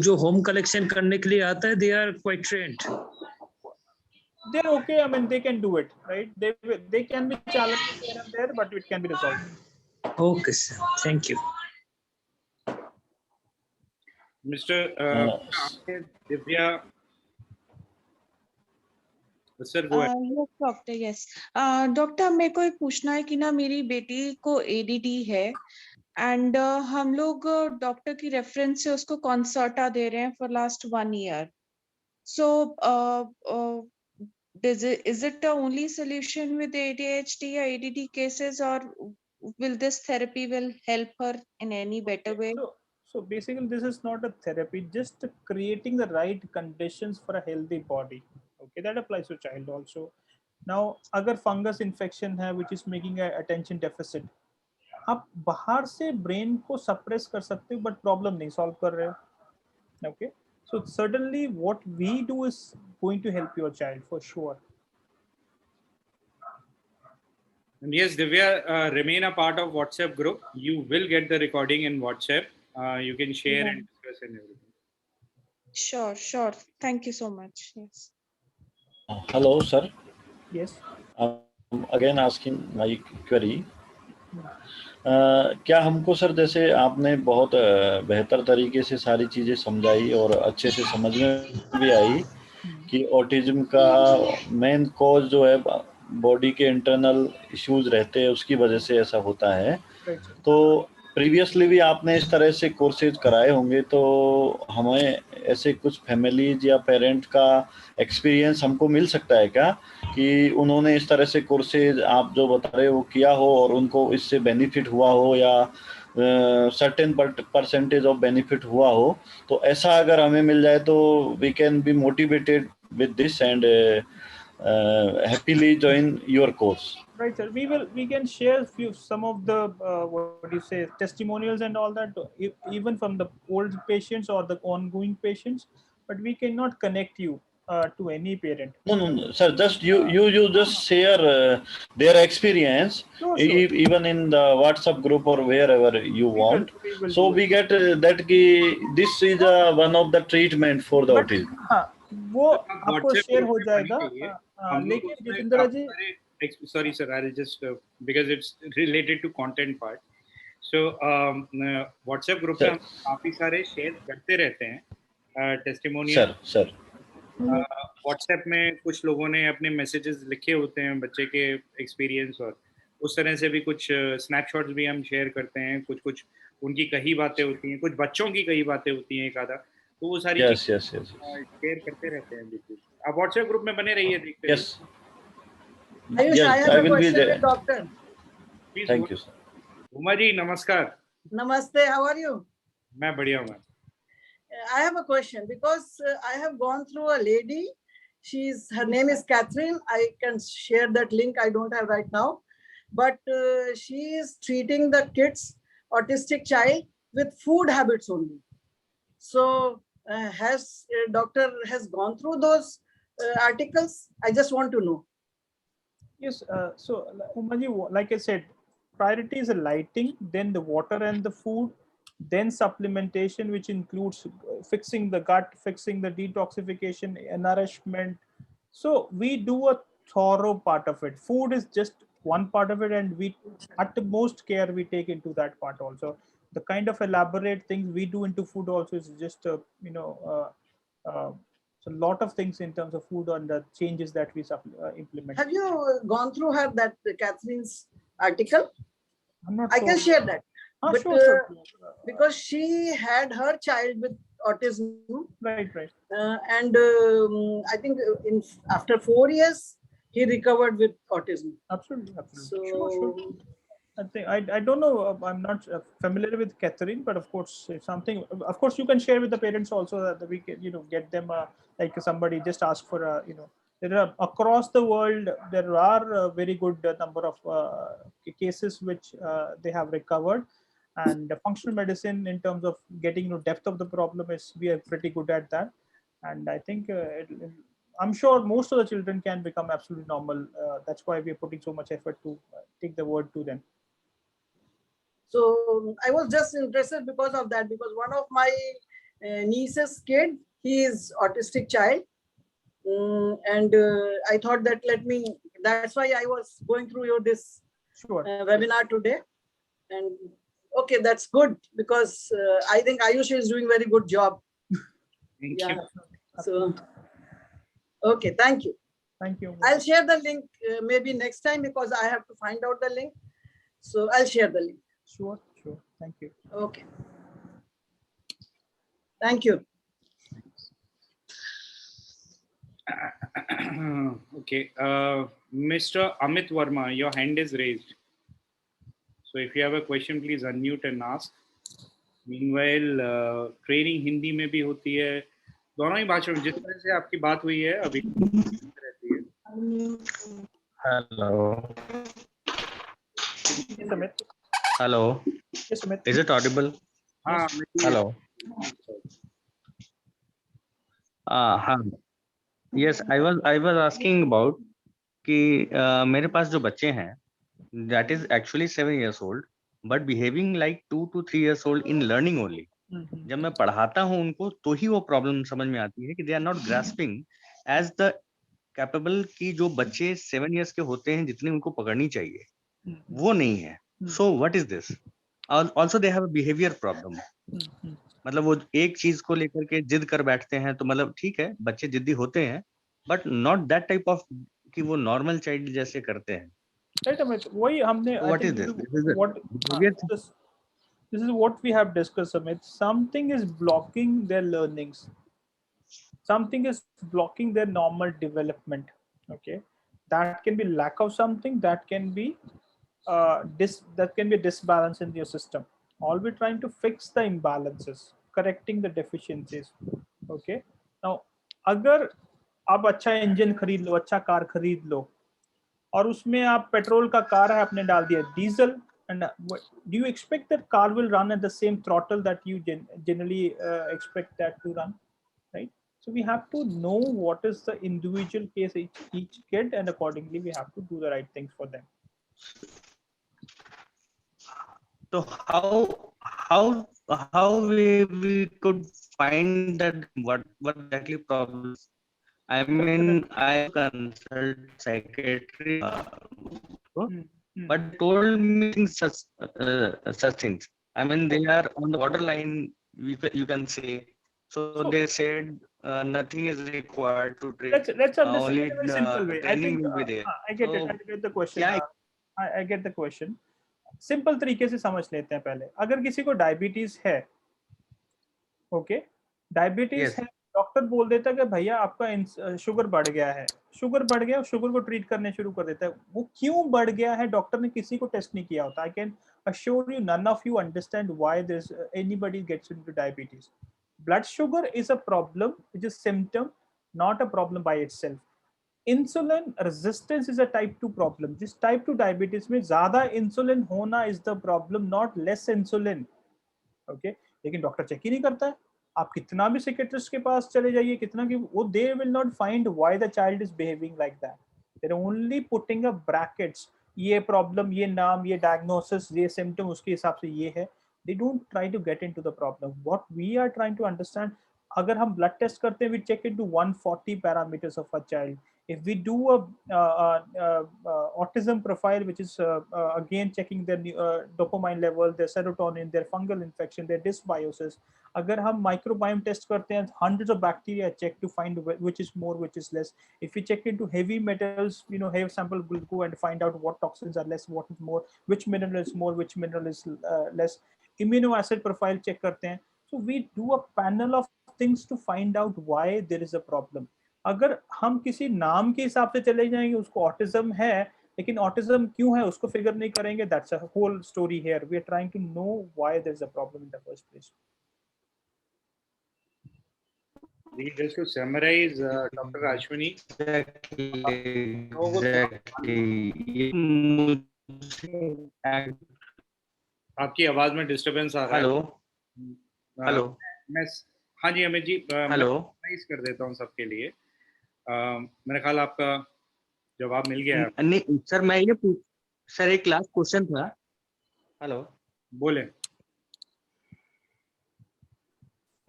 जो होम कलेक्शन करने के लिए आता है, they are quite trained. They're okay. I mean, they can do it, right? They can be challenged here and there, but it can be resolved. Okay, sir. Thank you. Mr. Divya. Sir, go ahead. Yes, doctor. Yes doctor, मेरे को एक पूछना है कि ना मेरी बेटी को ADD है, एंड हम लोग डॉक्टर की रेफरेंस से उसको कंसर्टा दे रहे हैं for last 1 year. So is it the only solution with ADHD or ADD cases, or will this therapy will help her in any better way? So basically, this is not a therapy, just creating the right conditions for a healthy body. Okay, that applies to child also. Now, अगर fungus infection है which is making a attention deficit, आप बाहर से brain को suppress कर सकते हो, but problem नहीं solve कर रहे हो. Okay, so certainly what we do is going to help your child for sure. And yes, Divya, remain a part of WhatsApp group. You will get the recording in WhatsApp. You can share and discuss and everything. Sure. Thank you so much. Yes. Hello, sir. Yes. Again asking my query. क्या हमको sir, जैसे आपने बहुत बेहतर तरीके से सारी चीज़ें समझाई और अच्छे से समझ में भी आई कि ऑटिज्म का मेन कॉज जो है बॉडी के इंटरनल इश्यूज रहते हैं, उसकी वजह से ऐसा होता है. तो प्रीवियसली भी आपने इस तरह से कोर्सेज कराए होंगे, तो हमें ऐसे कुछ फैमिलीज या पेरेंट का एक्सपीरियंस हमको मिल सकता है क्या कि उन्होंने इस तरह से कोर्सेज आप जो बता रहे हो किया हो और उनको इससे बेनिफिट हुआ हो या सर्टेन परसेंटेज ऑफ बेनिफिट हुआ हो? तो ऐसा अगर हमें मिल जाए तो we can be motivated with this and happily join your course. Right, sir. We can share some of the what do you say, testimonials and all that, even from the old patients or the ongoing patients, but we cannot connect you to any parent. No, sir. Just you just share their experience, Sure. Even in the WhatsApp group or wherever you want. So we get that this is one of the treatment for the autism. हाँ, वो आपको share हो जाएगा. लेकिन जितेंद्र जी, sorry sir, I'll just because it's related to content part. So WhatsApp group पे हम काफी सारे शेयर करते रहते हैं टेस्टिमोनियल. सर WhatsApp में कुछ लोगों ने अपने मैसेजेस लिखे होते हैं बच्चे के एक्सपीरियंस, और उस तरह से भी कुछ स्नैपशॉट्स भी हम शेयर करते हैं. कुछ उनकी कही बातें होती हैं, कुछ बच्चों की कही बातें होती हैं, एक आधा तो वो सारी Yes, चीजें yes, yes. शेयर करते रहते हैं बीच में। आप व्हाट्सएप ग्रुप में बने रहिए, देखते रहिए। Yes, Ayush, I yes, have I a will be question with there. doctor. Please Thank go. you, sir. Uma ji नमस्कार। Namaste, how are you? मैं बढ़िया हूँ। I have a question because I have gone through a lady. Her name is Catherine. I can share that link. I don't have right now, but she is treating the kids, autistic child, with food habits only. So has doctor has gone through those articles? I just want to know. Yes. So Umaji, like I said, priority is the lighting, then the water and the food, then supplementation, which includes fixing the gut, fixing the detoxification, nourishment. So we do a thorough part of it. Food is just one part of it, and we at the most care we take into that part also. The kind of elaborate things we do into food also is just so a lot of things in terms of food and the changes that we implement. Have you gone through Catherine's article? I'm not I sure. can share that. But Sure. because she had her child with autism, right, and I think after 4 years he recovered with autism. Absolutely. So Sure. I think I don't know. I'm not familiar with Catherine, but of course, if something. Of course, you can share with the parents also that we can, get them like somebody just ask for there are across the world there are a very good number of cases which they have recovered, and the functional medicine in terms of getting depth of the problem is we are pretty good at that, and I think I'm sure most of the children can become absolutely normal. That's why we are putting so much effort to take the word to them. So I was just interested because of that, because one of my niece's kid, he is autistic child. And I thought that that's why I was going through this webinar today. And okay, that's good because I think Ayush is doing very good job. Thank you. So, okay, thank you. Thank you. I'll share the link maybe next time because I have to find out the link. So I'll share the link. Sure. Thank you. Okay. Thank you. Okay. Mr. Amit Verma, your hand is raised. So if you have a question, please unmute and ask. Meanwhile, training Hindi में भी होती है, दोनों ही भाषाओं में जिस तरह से आपकी बात हुई है अभी रहती है. Hello. Hello. Yes, Amit. Is it audible? हाँ. Hello. Yes, I was asking about कि मेरे पास जो बच्चे हैं, that is actually 7 years old, but behaving like 2 to 3 years old in learning only. जब मैं पढ़ाता हूँ उनको तो ही वो प्रॉब्लम समझ में आती है कि they are not grasping as the capable की जो बच्चे 7 years के होते हैं जितनी उनको पकड़नी चाहिए वो नहीं है. So what is this? Also they have a behavior problem. मतलब वो एक चीज को लेकर के जिद कर बैठते हैं तो मतलब ठीक है बच्चे जिद्दी होते हैं but not that type of कि वो नॉर्मल चाइल्ड जैसे करते हैं. Right, Amit. वही हमने What is this? This is what we have discussed, Amit. Something is blocking their learnings. Something is blocking their normal development. Okay, that can be lack of something. That can be that can be a disbalance in your system. All we're trying to fix the imbalances, correcting the deficiencies. Okay. Now, अगर आप अच्छा engine खरीद लो, अच्छा car खरीद लो, और उसमें आप petrol का कार है आपने डाल दिया diesel, and do you expect that car will run at the same throttle that you generally expect that to run, right? So we have to know what is the individual case each kid, and accordingly we have to do the right things for them. So how we could find that what exactly problems? I mean, I consult psychiatry, but told me such things. I mean, they are on the borderline. You can say. So they said nothing is required to treat. Let's understand only in a very simple way. I think will be there. I get it. I get the question. I get the question. Simple तरीके से समझ लेते हैं पहले. अगर किसी को diabetes है, ओके, डायबिटीज Yes. है, डॉक्टर बोल देता है कि भैया आपका शुगर बढ़ गया है, शुगर बढ़ गया, शुगर को ट्रीट करने शुरू कर देता है। वो क्यों बढ़ गया है, डॉक्टर ने किसी को टेस्ट नहीं किया होता। I can assure you none of you understand why there's anybody gets into diabetes. Blood sugar is a problem which is symptom, not a problem by itself. Insulin resistance is a type 2 problem. जिस type 2 diabetes में ज्यादा insulin होना is the problem, not less insulin. Okay? लेकिन doctor check ही नहीं करता है। आप कितना भी साइकियाट्रिस्ट के पास चले जाइए, कितना कि वो they will not find why the child is behaving like that. They're only putting up brackets. ये प्रॉब्लम, ये नाम, ये डायग्नोसिस, ये सिम्टम, उसके हिसाब से ये है। They don't try to get into the problem. What we are trying to understand, अगर हम ब्लड टेस्ट करते हैं, we check into 140 parameters of a child. If we do a autism profile, which is again checking their dopamine level, their serotonin, their fungal infection, their dysbiosis, अगर हम microbiome test करते हैं, hundreds of bacteria check to find which is more, which is less. If we check into heavy metals, hair sample will go and find out what toxins are less, what is more, which mineral is more, which mineral is less. Amino acid profile check करते हैं. So we do a panel of things to find out why there is a problem. अगर हम किसी नाम के हिसाब से चले जाएंगे, उसको ऑटिज्म है, लेकिन ऑटिज्म क्यों है उसको फिगर नहीं करेंगे, that's a whole story here. We are trying to know why there is a problem in the first place. Just to summarize, Dr. Ashwini. आपकी आवाज में डिस्टरबेंस आ रहा है. हेलो. मैं हाँ जी अमित जी, हेलो. मैं कर देता हूँ सबके लिए. मेरा ख्याल आपका जवाब मिल गया है. नहीं सर, मैं ये सर एक लास्ट क्वेश्चन था. हेलो, बोले.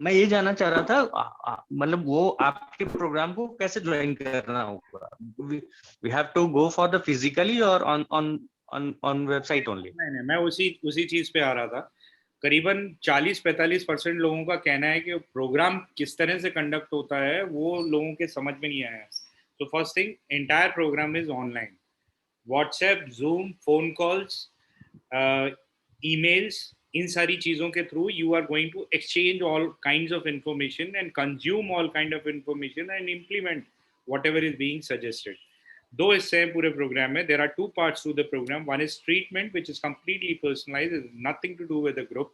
मैं ये जानना चाह रहा था, मतलब वो आपके प्रोग्राम को कैसे ज्वाइन करना होगा? We have to go for the physically और ऑन वेबसाइट ओनली? नहीं, मैं उसी चीज पे आ रहा था. करीबन 40-45% लोगों का कहना है कि प्रोग्राम किस तरह से कंडक्ट होता है वो लोगों के समझ में नहीं आया. तो first thing, entire programme is online. WhatsApp, Zoom, phone calls, emails, इन सारी चीज़ों के through you are going to exchange all kinds of information and consume all kind of information and implement whatever is being suggested. दो हिस्से हैं पूरे programme में. There are two parts to the programme. One is treatment which is completely personalized, is nothing to do with the group.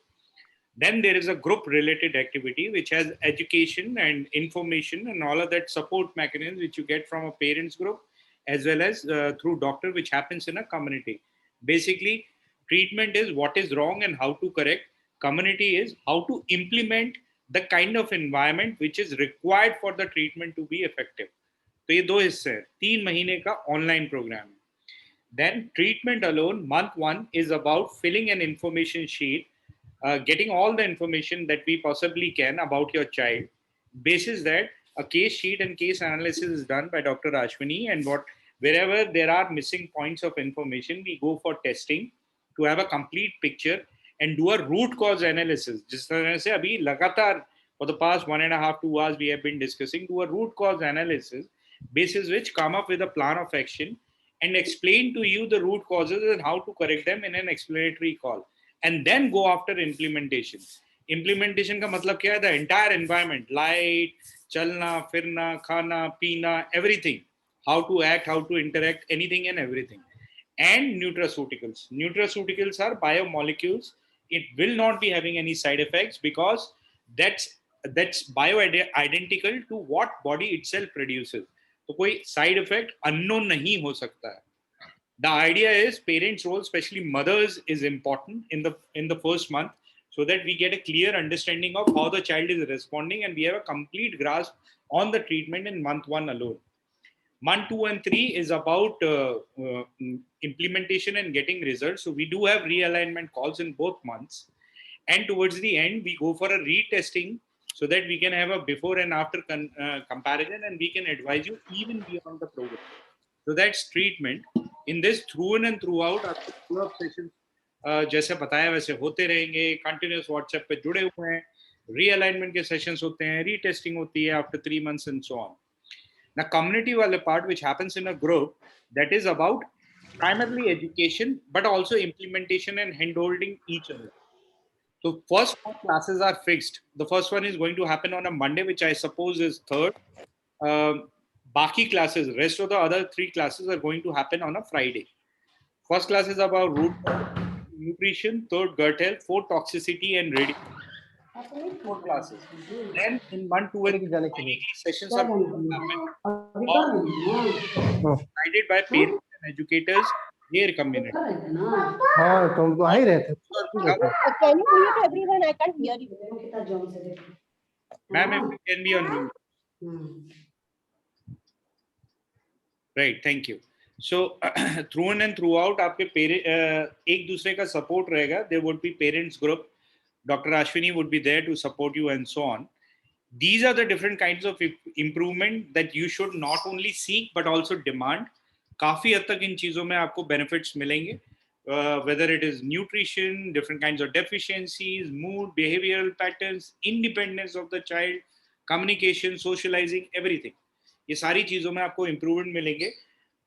Then there is a group related activity which has education and information and all of that support mechanisms which you get from a parents group as well as through doctor, which happens in a community. Basically, treatment is what is wrong and how to correct. Community is how to implement the kind of environment which is required for the treatment to be effective. तो ये दो हिस्से हैं. 3 महीने का online programme है. Then treatment alone, month 1 is about filling an information sheet, getting all the information that we possibly can about your child. Basis that, a case sheet and case analysis is done by Dr. Ashwini, and wherever there are missing points of information, we go for testing to have a complete picture and do a root cause analysis. जिस तरह से अभी लगातार for the past 1.5 to 2 hours we have been discussing, do a root cause analysis, basis which come up with a plan of action and explain to you the root causes and how to correct them in an explanatory call, and then go after implementation. Implementation का मतलब क्या है? The entire environment, light, चलना फिरना, खाना पीना, everything, how to act, how to interact, anything and everything. And nutraceuticals. Nutraceuticals are biomolecules. It will not be having any side effects because that's bio-identical to what body itself produces. तो कोई side effect unknown नहीं हो सकता है. The idea is parents' role, especially mothers, is important in the first month, so that we get a clear understanding of how the child is responding and we have a complete grasp on the treatment in month 1 alone. Month 2 and 3 is about implementation and getting results. So we do have realignment calls in both months, and towards the end we go for a retesting so that we can have a before and after comparison, and we can advise you even beyond the program. So that's treatment. In this, through and throughout, आपको follow-up sessions जैसे बताया वैसे होते रहेंगे. Continuous WhatsApp पे जुड़े हुए हैं. Realignment के sessions होते हैं, retesting होती है after 3 months and so on. Now, community वाले part which happens in a group, that is about primarily education, but also implementation and handholding each other. So first 4 classes are fixed. The first one is going to happen on a Monday, which I suppose is 3rd. Baki classes, rest of the other 3 classes are going to happen on a Friday. First class is about root nutrition, 3rd gut health, 4th toxicity and radiation. 4 classes. Then in month 2 and 3, weekly sessions are going to happen, guided by parents and educators, their community. हाँ तो हम तो आ ही रहे थे Can you mute everyone? I can't hear you. Ma'am, if you can be on mute. Right, thank you. So through and throughout आपके एक दूसरे का support रहेगा. There would be parents group. Dr. Ashwini would be there to support you and so on. These are the different kinds of improvement that you should not only seek but also demand. काफी हद तक इन चीजों में आपको benefits मिलेंगे. Whether it is nutrition, different kinds of deficiencies, mood, behavioral patterns, independence of the child, communication, socializing, everything. ये सारी चीजों में आपको improvement मिलेंगे.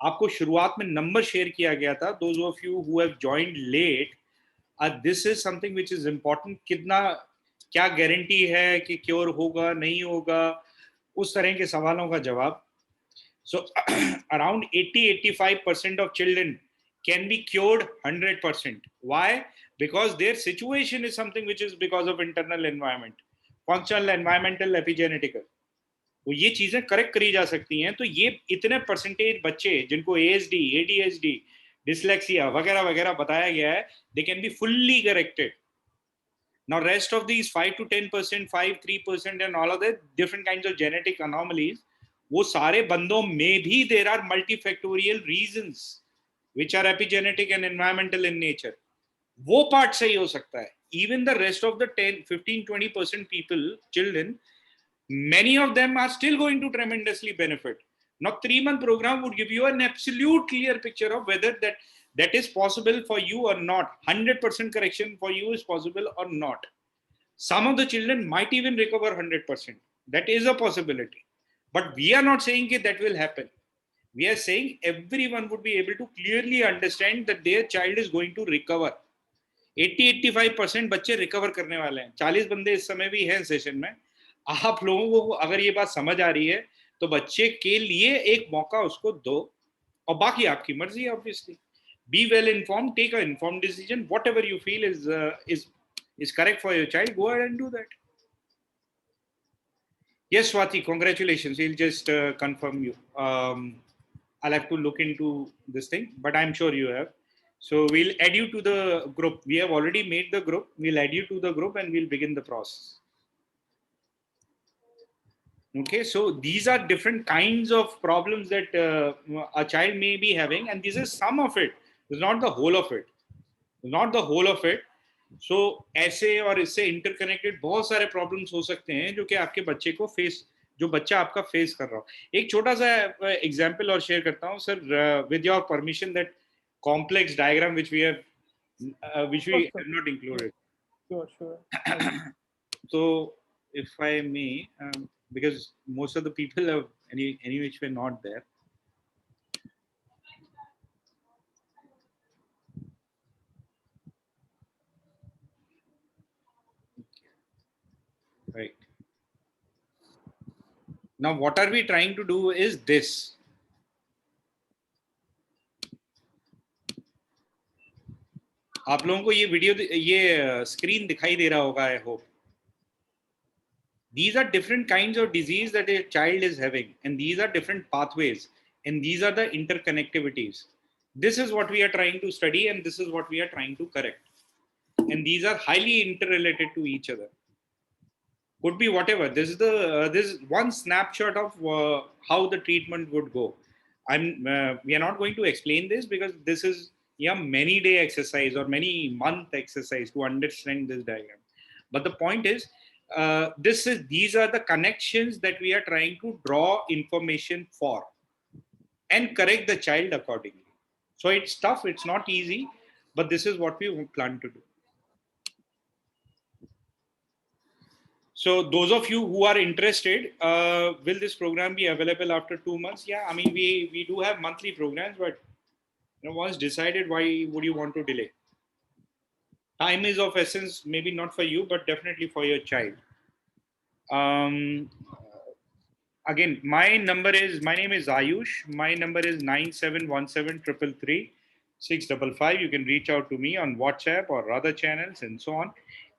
आपको शुरुआत में नंबर शेयर किया गया था. Those of you who have joined late, this is something which is important. कितना क्या गारंटी है कि क्योर होगा नहीं होगा, उस तरह के सवालों का जवाब. So around 80-85% of children can be cured 100%. Why? Because their situation is something which is because of internal environment, functional, environmental, epigenetical. तो ये चीजें करेक्ट करी जा सकती हैं. तो ये इतने परसेंटेज बच्चे जिनको ASD, ADHD, dyslexia वगैरह वगैरह बताया गया है, they can be fully corrected. Now rest of these 5 to 10%, 5-3% and all of that different kinds of genetic anomalies, वो सारे बंदों में भी there are multifactorial reasons which are epigenetic and environmental in nature. वो part सही हो सकता है. Even the rest of the 10-15-20% people, children, many of them are still going to tremendously benefit. Now 3-month program would give you an absolute clear picture of whether that is possible for you or not. 100% correction for you is possible or not. Some of the children might even recover 100%. That is a possibility. But we are not saying that will happen. We are saying everyone would be able to clearly understand that their child is going to recover. 80-85% बच्चे recover करने वाले हैं. 40 बंदे इस समय भी हैं session में. आप लोगों को अगर ये बात समझ आ रही है तो बच्चे के लिए एक मौका उसको दो, और बाकी आपकी मर्जी है. Obviously be well informed, take an informed decision. Whatever you feel is correct for your child, go ahead and do that. Yes, Swati, congratulations. We'll just confirm you. I'll have to look into this thing, but I'm sure you have. So we'll add you to the group. We have already made the group. We'll add you to the group and we'll begin the process. Okay, so these are different kinds of problems that a child may be having, and this is some of it. It's not the whole of it. It's not the whole of it. So ऐसे और इससे interconnected बहुत सारे problems हो सकते हैं जो कि आपके बच्चे को जो बच्चा आपका फेस कर रहा हो. एक छोटा सा एग्जांपल और शेयर करता हूँ sir, with your permission, that complex diagram which we have not included. Sure. So if I may, because most of the people have any which way not there. Right. Now, what are we trying to do is this. आप लोगों को ये video, ये screen दिखाई दे रहा होगा, I hope. These are different kinds of disease that a child is having, and these are different pathways, and these are the interconnectivities. This is what we are trying to study, and this is what we are trying to correct. And these are highly interrelated to each other. Could be whatever. This is one snapshot of how the treatment would go. We are not going to explain this because this is many day exercise or many month exercise to understand this diagram. But the point is, these are the connections that we are trying to draw information for and correct the child accordingly. So it's tough, it's not easy, but this is what we plan to do. So those of you who are interested, will this program be available after 2 months? Yeah, I mean, we do have monthly programs, but once decided, why would you want to delay? time is of essence, maybe not for you, but definitely for your child. Again, my name is Ayush. My number is 9717333655. You can reach out to me on WhatsApp or other channels and so on.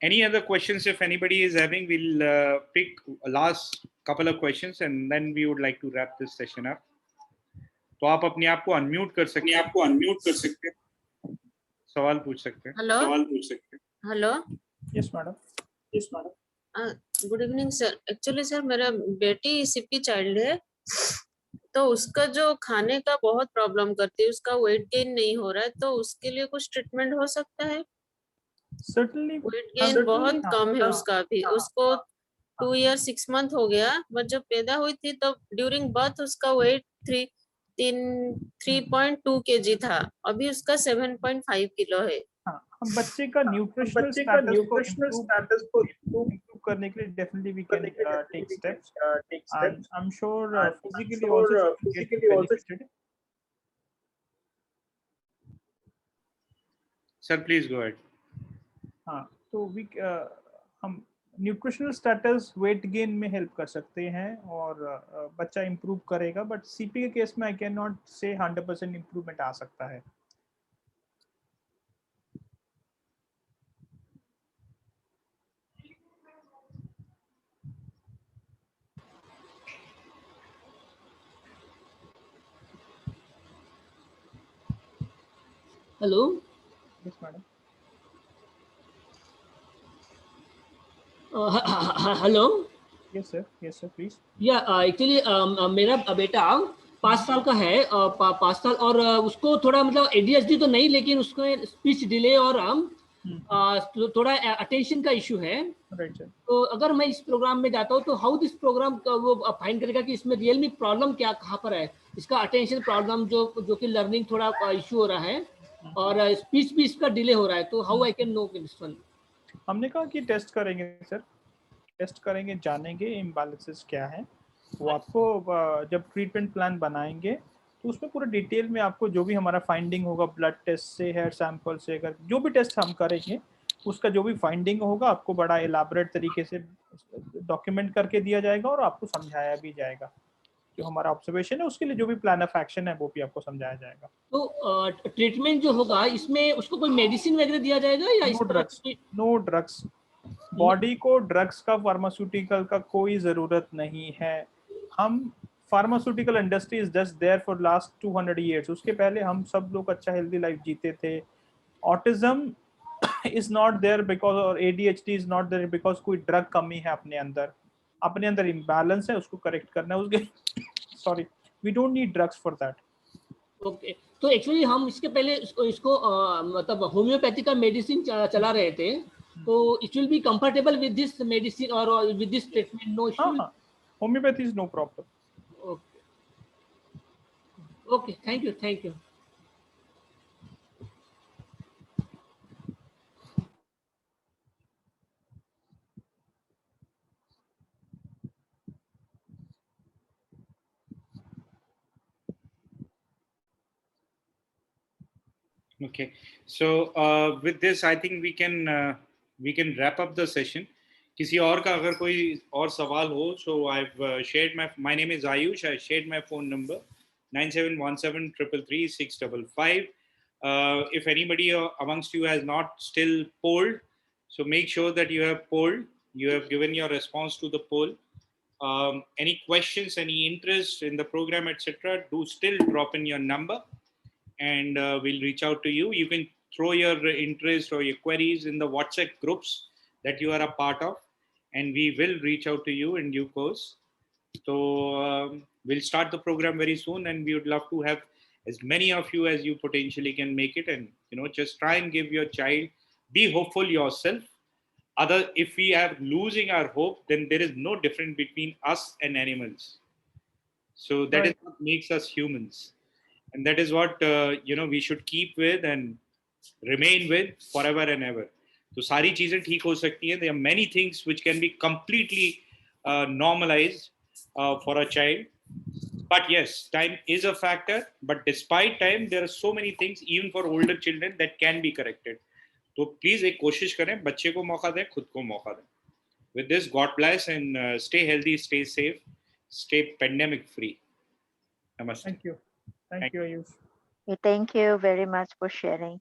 Any other questions, if anybody is having, we'll pick last couple of questions and then we would like to wrap this session up. तो आप अपने आप को unmute कर सकते हैं, सवाल पूछ सकते हैं, hello yes madam. Good evening sir. Actually sir मेरा बेटी सीपी चाइल्ड है, तो उसका जो खाने का बहुत प्रॉब्लम करती है, उसका वेट गेन नहीं हो रहा है, तो उसके लिए कुछ ट्रीटमेंट हो सकता है? Certainly, वेट गेन बहुत कम है उसका अभी। उसको 2 years 6 months हो गया, बट जब पैदा हुई थी तो ड्यूरिंग बर्थ उसका वेट 3.2 kg था, अभी उसका 7.5 किलो है। हम बच्चे का न्यूट्रिशनल स्टेटस को इम्प्रूव करने के लिए definitely we can take steps, and I am sure physically also get benefited. Sir please go ahead. हाँ, तो हम न्यूट्रिशनल स्टेटस वेट गेन में हेल्प कर सकते हैं और बच्चा इम्प्रूव करेगा, बट सीपी के केस में आई कैन नॉट से 100% इम्प्रूवमेंट आ सकता है। Hello yes madam. Hello yes sir please. या एक्चुअली मेरा बेटा 5 साल का है, 5 साल, और उसको थोड़ा मतलब ADHD तो नहीं, लेकिन उसको स्पीच डिले और थोड़ा अटेंशन का इशू है। Right sir. तो अगर मैं इस प्रोग्राम में जाता हूँ तो हाउ दिस प्रोग्राम वो फाइंड करेगा कि इसमें रियल में प्रॉब्लम क्या कहाँ पर है? इसका अटेंशन प्रॉब्लम जो कि लर्निंग थोड़ा इशू हो रहा है और स्पीच भी इसका डिले हो रहा है, तो how I can know this one? हमने कहा कि टेस्ट करेंगे सर, टेस्ट करेंगे, जानेंगे इम्बैलेंसेस क्या है। वो आपको जब ट्रीटमेंट प्लान बनाएंगे तो उसमें पूरा डिटेल में आपको जो भी हमारा फाइंडिंग होगा, ब्लड टेस्ट से, हेयर सैंपल से, अगर जो भी टेस्ट हम करेंगे उसका जो भी फाइंडिंग होगा आपको बड़ा एलाबोरेट तरीके से डॉक्यूमेंट करके दिया जाएगा और आपको समझाया भी जाएगा। जो हमारा ऑब्जर्वेशन है उसके लिए जो भी प्लान ऑफ एक्शन है वो भी आपको समझाया जाएगा। तो ट्रीटमेंट जो होगा इसमें उसको कोई मेडिसिन वगैरह दिया जाएगा या नो ड्रग्स। बॉडी को ड्रग्स का, फार्मास्यूटिकल का कोई जरूरत नहीं है। हम pharmaceutical industry is just there for last 200 years। उसके पहले हम सब लोग अच्छा हेल्दी लाइफ जीते थे। Autism is not there because, और ADHD is not there because कोई ड्रग कमी है अपने अंदर इम्बैलेंस है, उसको करेक्ट करना है उसके sorry, we don't need drugs for that. Okay, तो एक्चुअली हम इसके पहले इसको मतलब होम्योपैथी का मेडिसिन चला रहे थे, तो it will be comfortable with this medicine और with this treatment? No issue, homeopathy is no problem. Okay, thank you. Okay, so with this I think we can wrap up the session. किसी और का अगर कोई और सवाल हो, so I've shared my name is Ayush. I shared my phone number 9717333655. If anybody amongst you has not still polled, so make sure that you have polled, you have given your response to the poll. Any questions, any interest in the program, etc., do still drop in your number and we'll reach out to you. You can throw your interest or your queries in the WhatsApp groups that you are a part of, and we will reach out to you in due course. So we'll start the program very soon, and we would love to have as many of you as you potentially can make it. And just try and give your child, be hopeful yourself. If we are losing our hope, then there is no difference between us and animals. So that is what makes us humans. And that is what we should keep with and remain with forever and ever. So सारी चीजें ठीक हो सकती हैं. There are many things which can be completely normalized for a child. But yes, time is a factor. But despite time, there are so many things, even for older children, that can be corrected. तो please एक कोशिश करें, बच्चे को मौका दें, खुद को मौका दें. With this, God bless and stay healthy, stay safe, stay pandemic free. Namaste. Thank you. Thank you, Ayush. Thank you very much for sharing.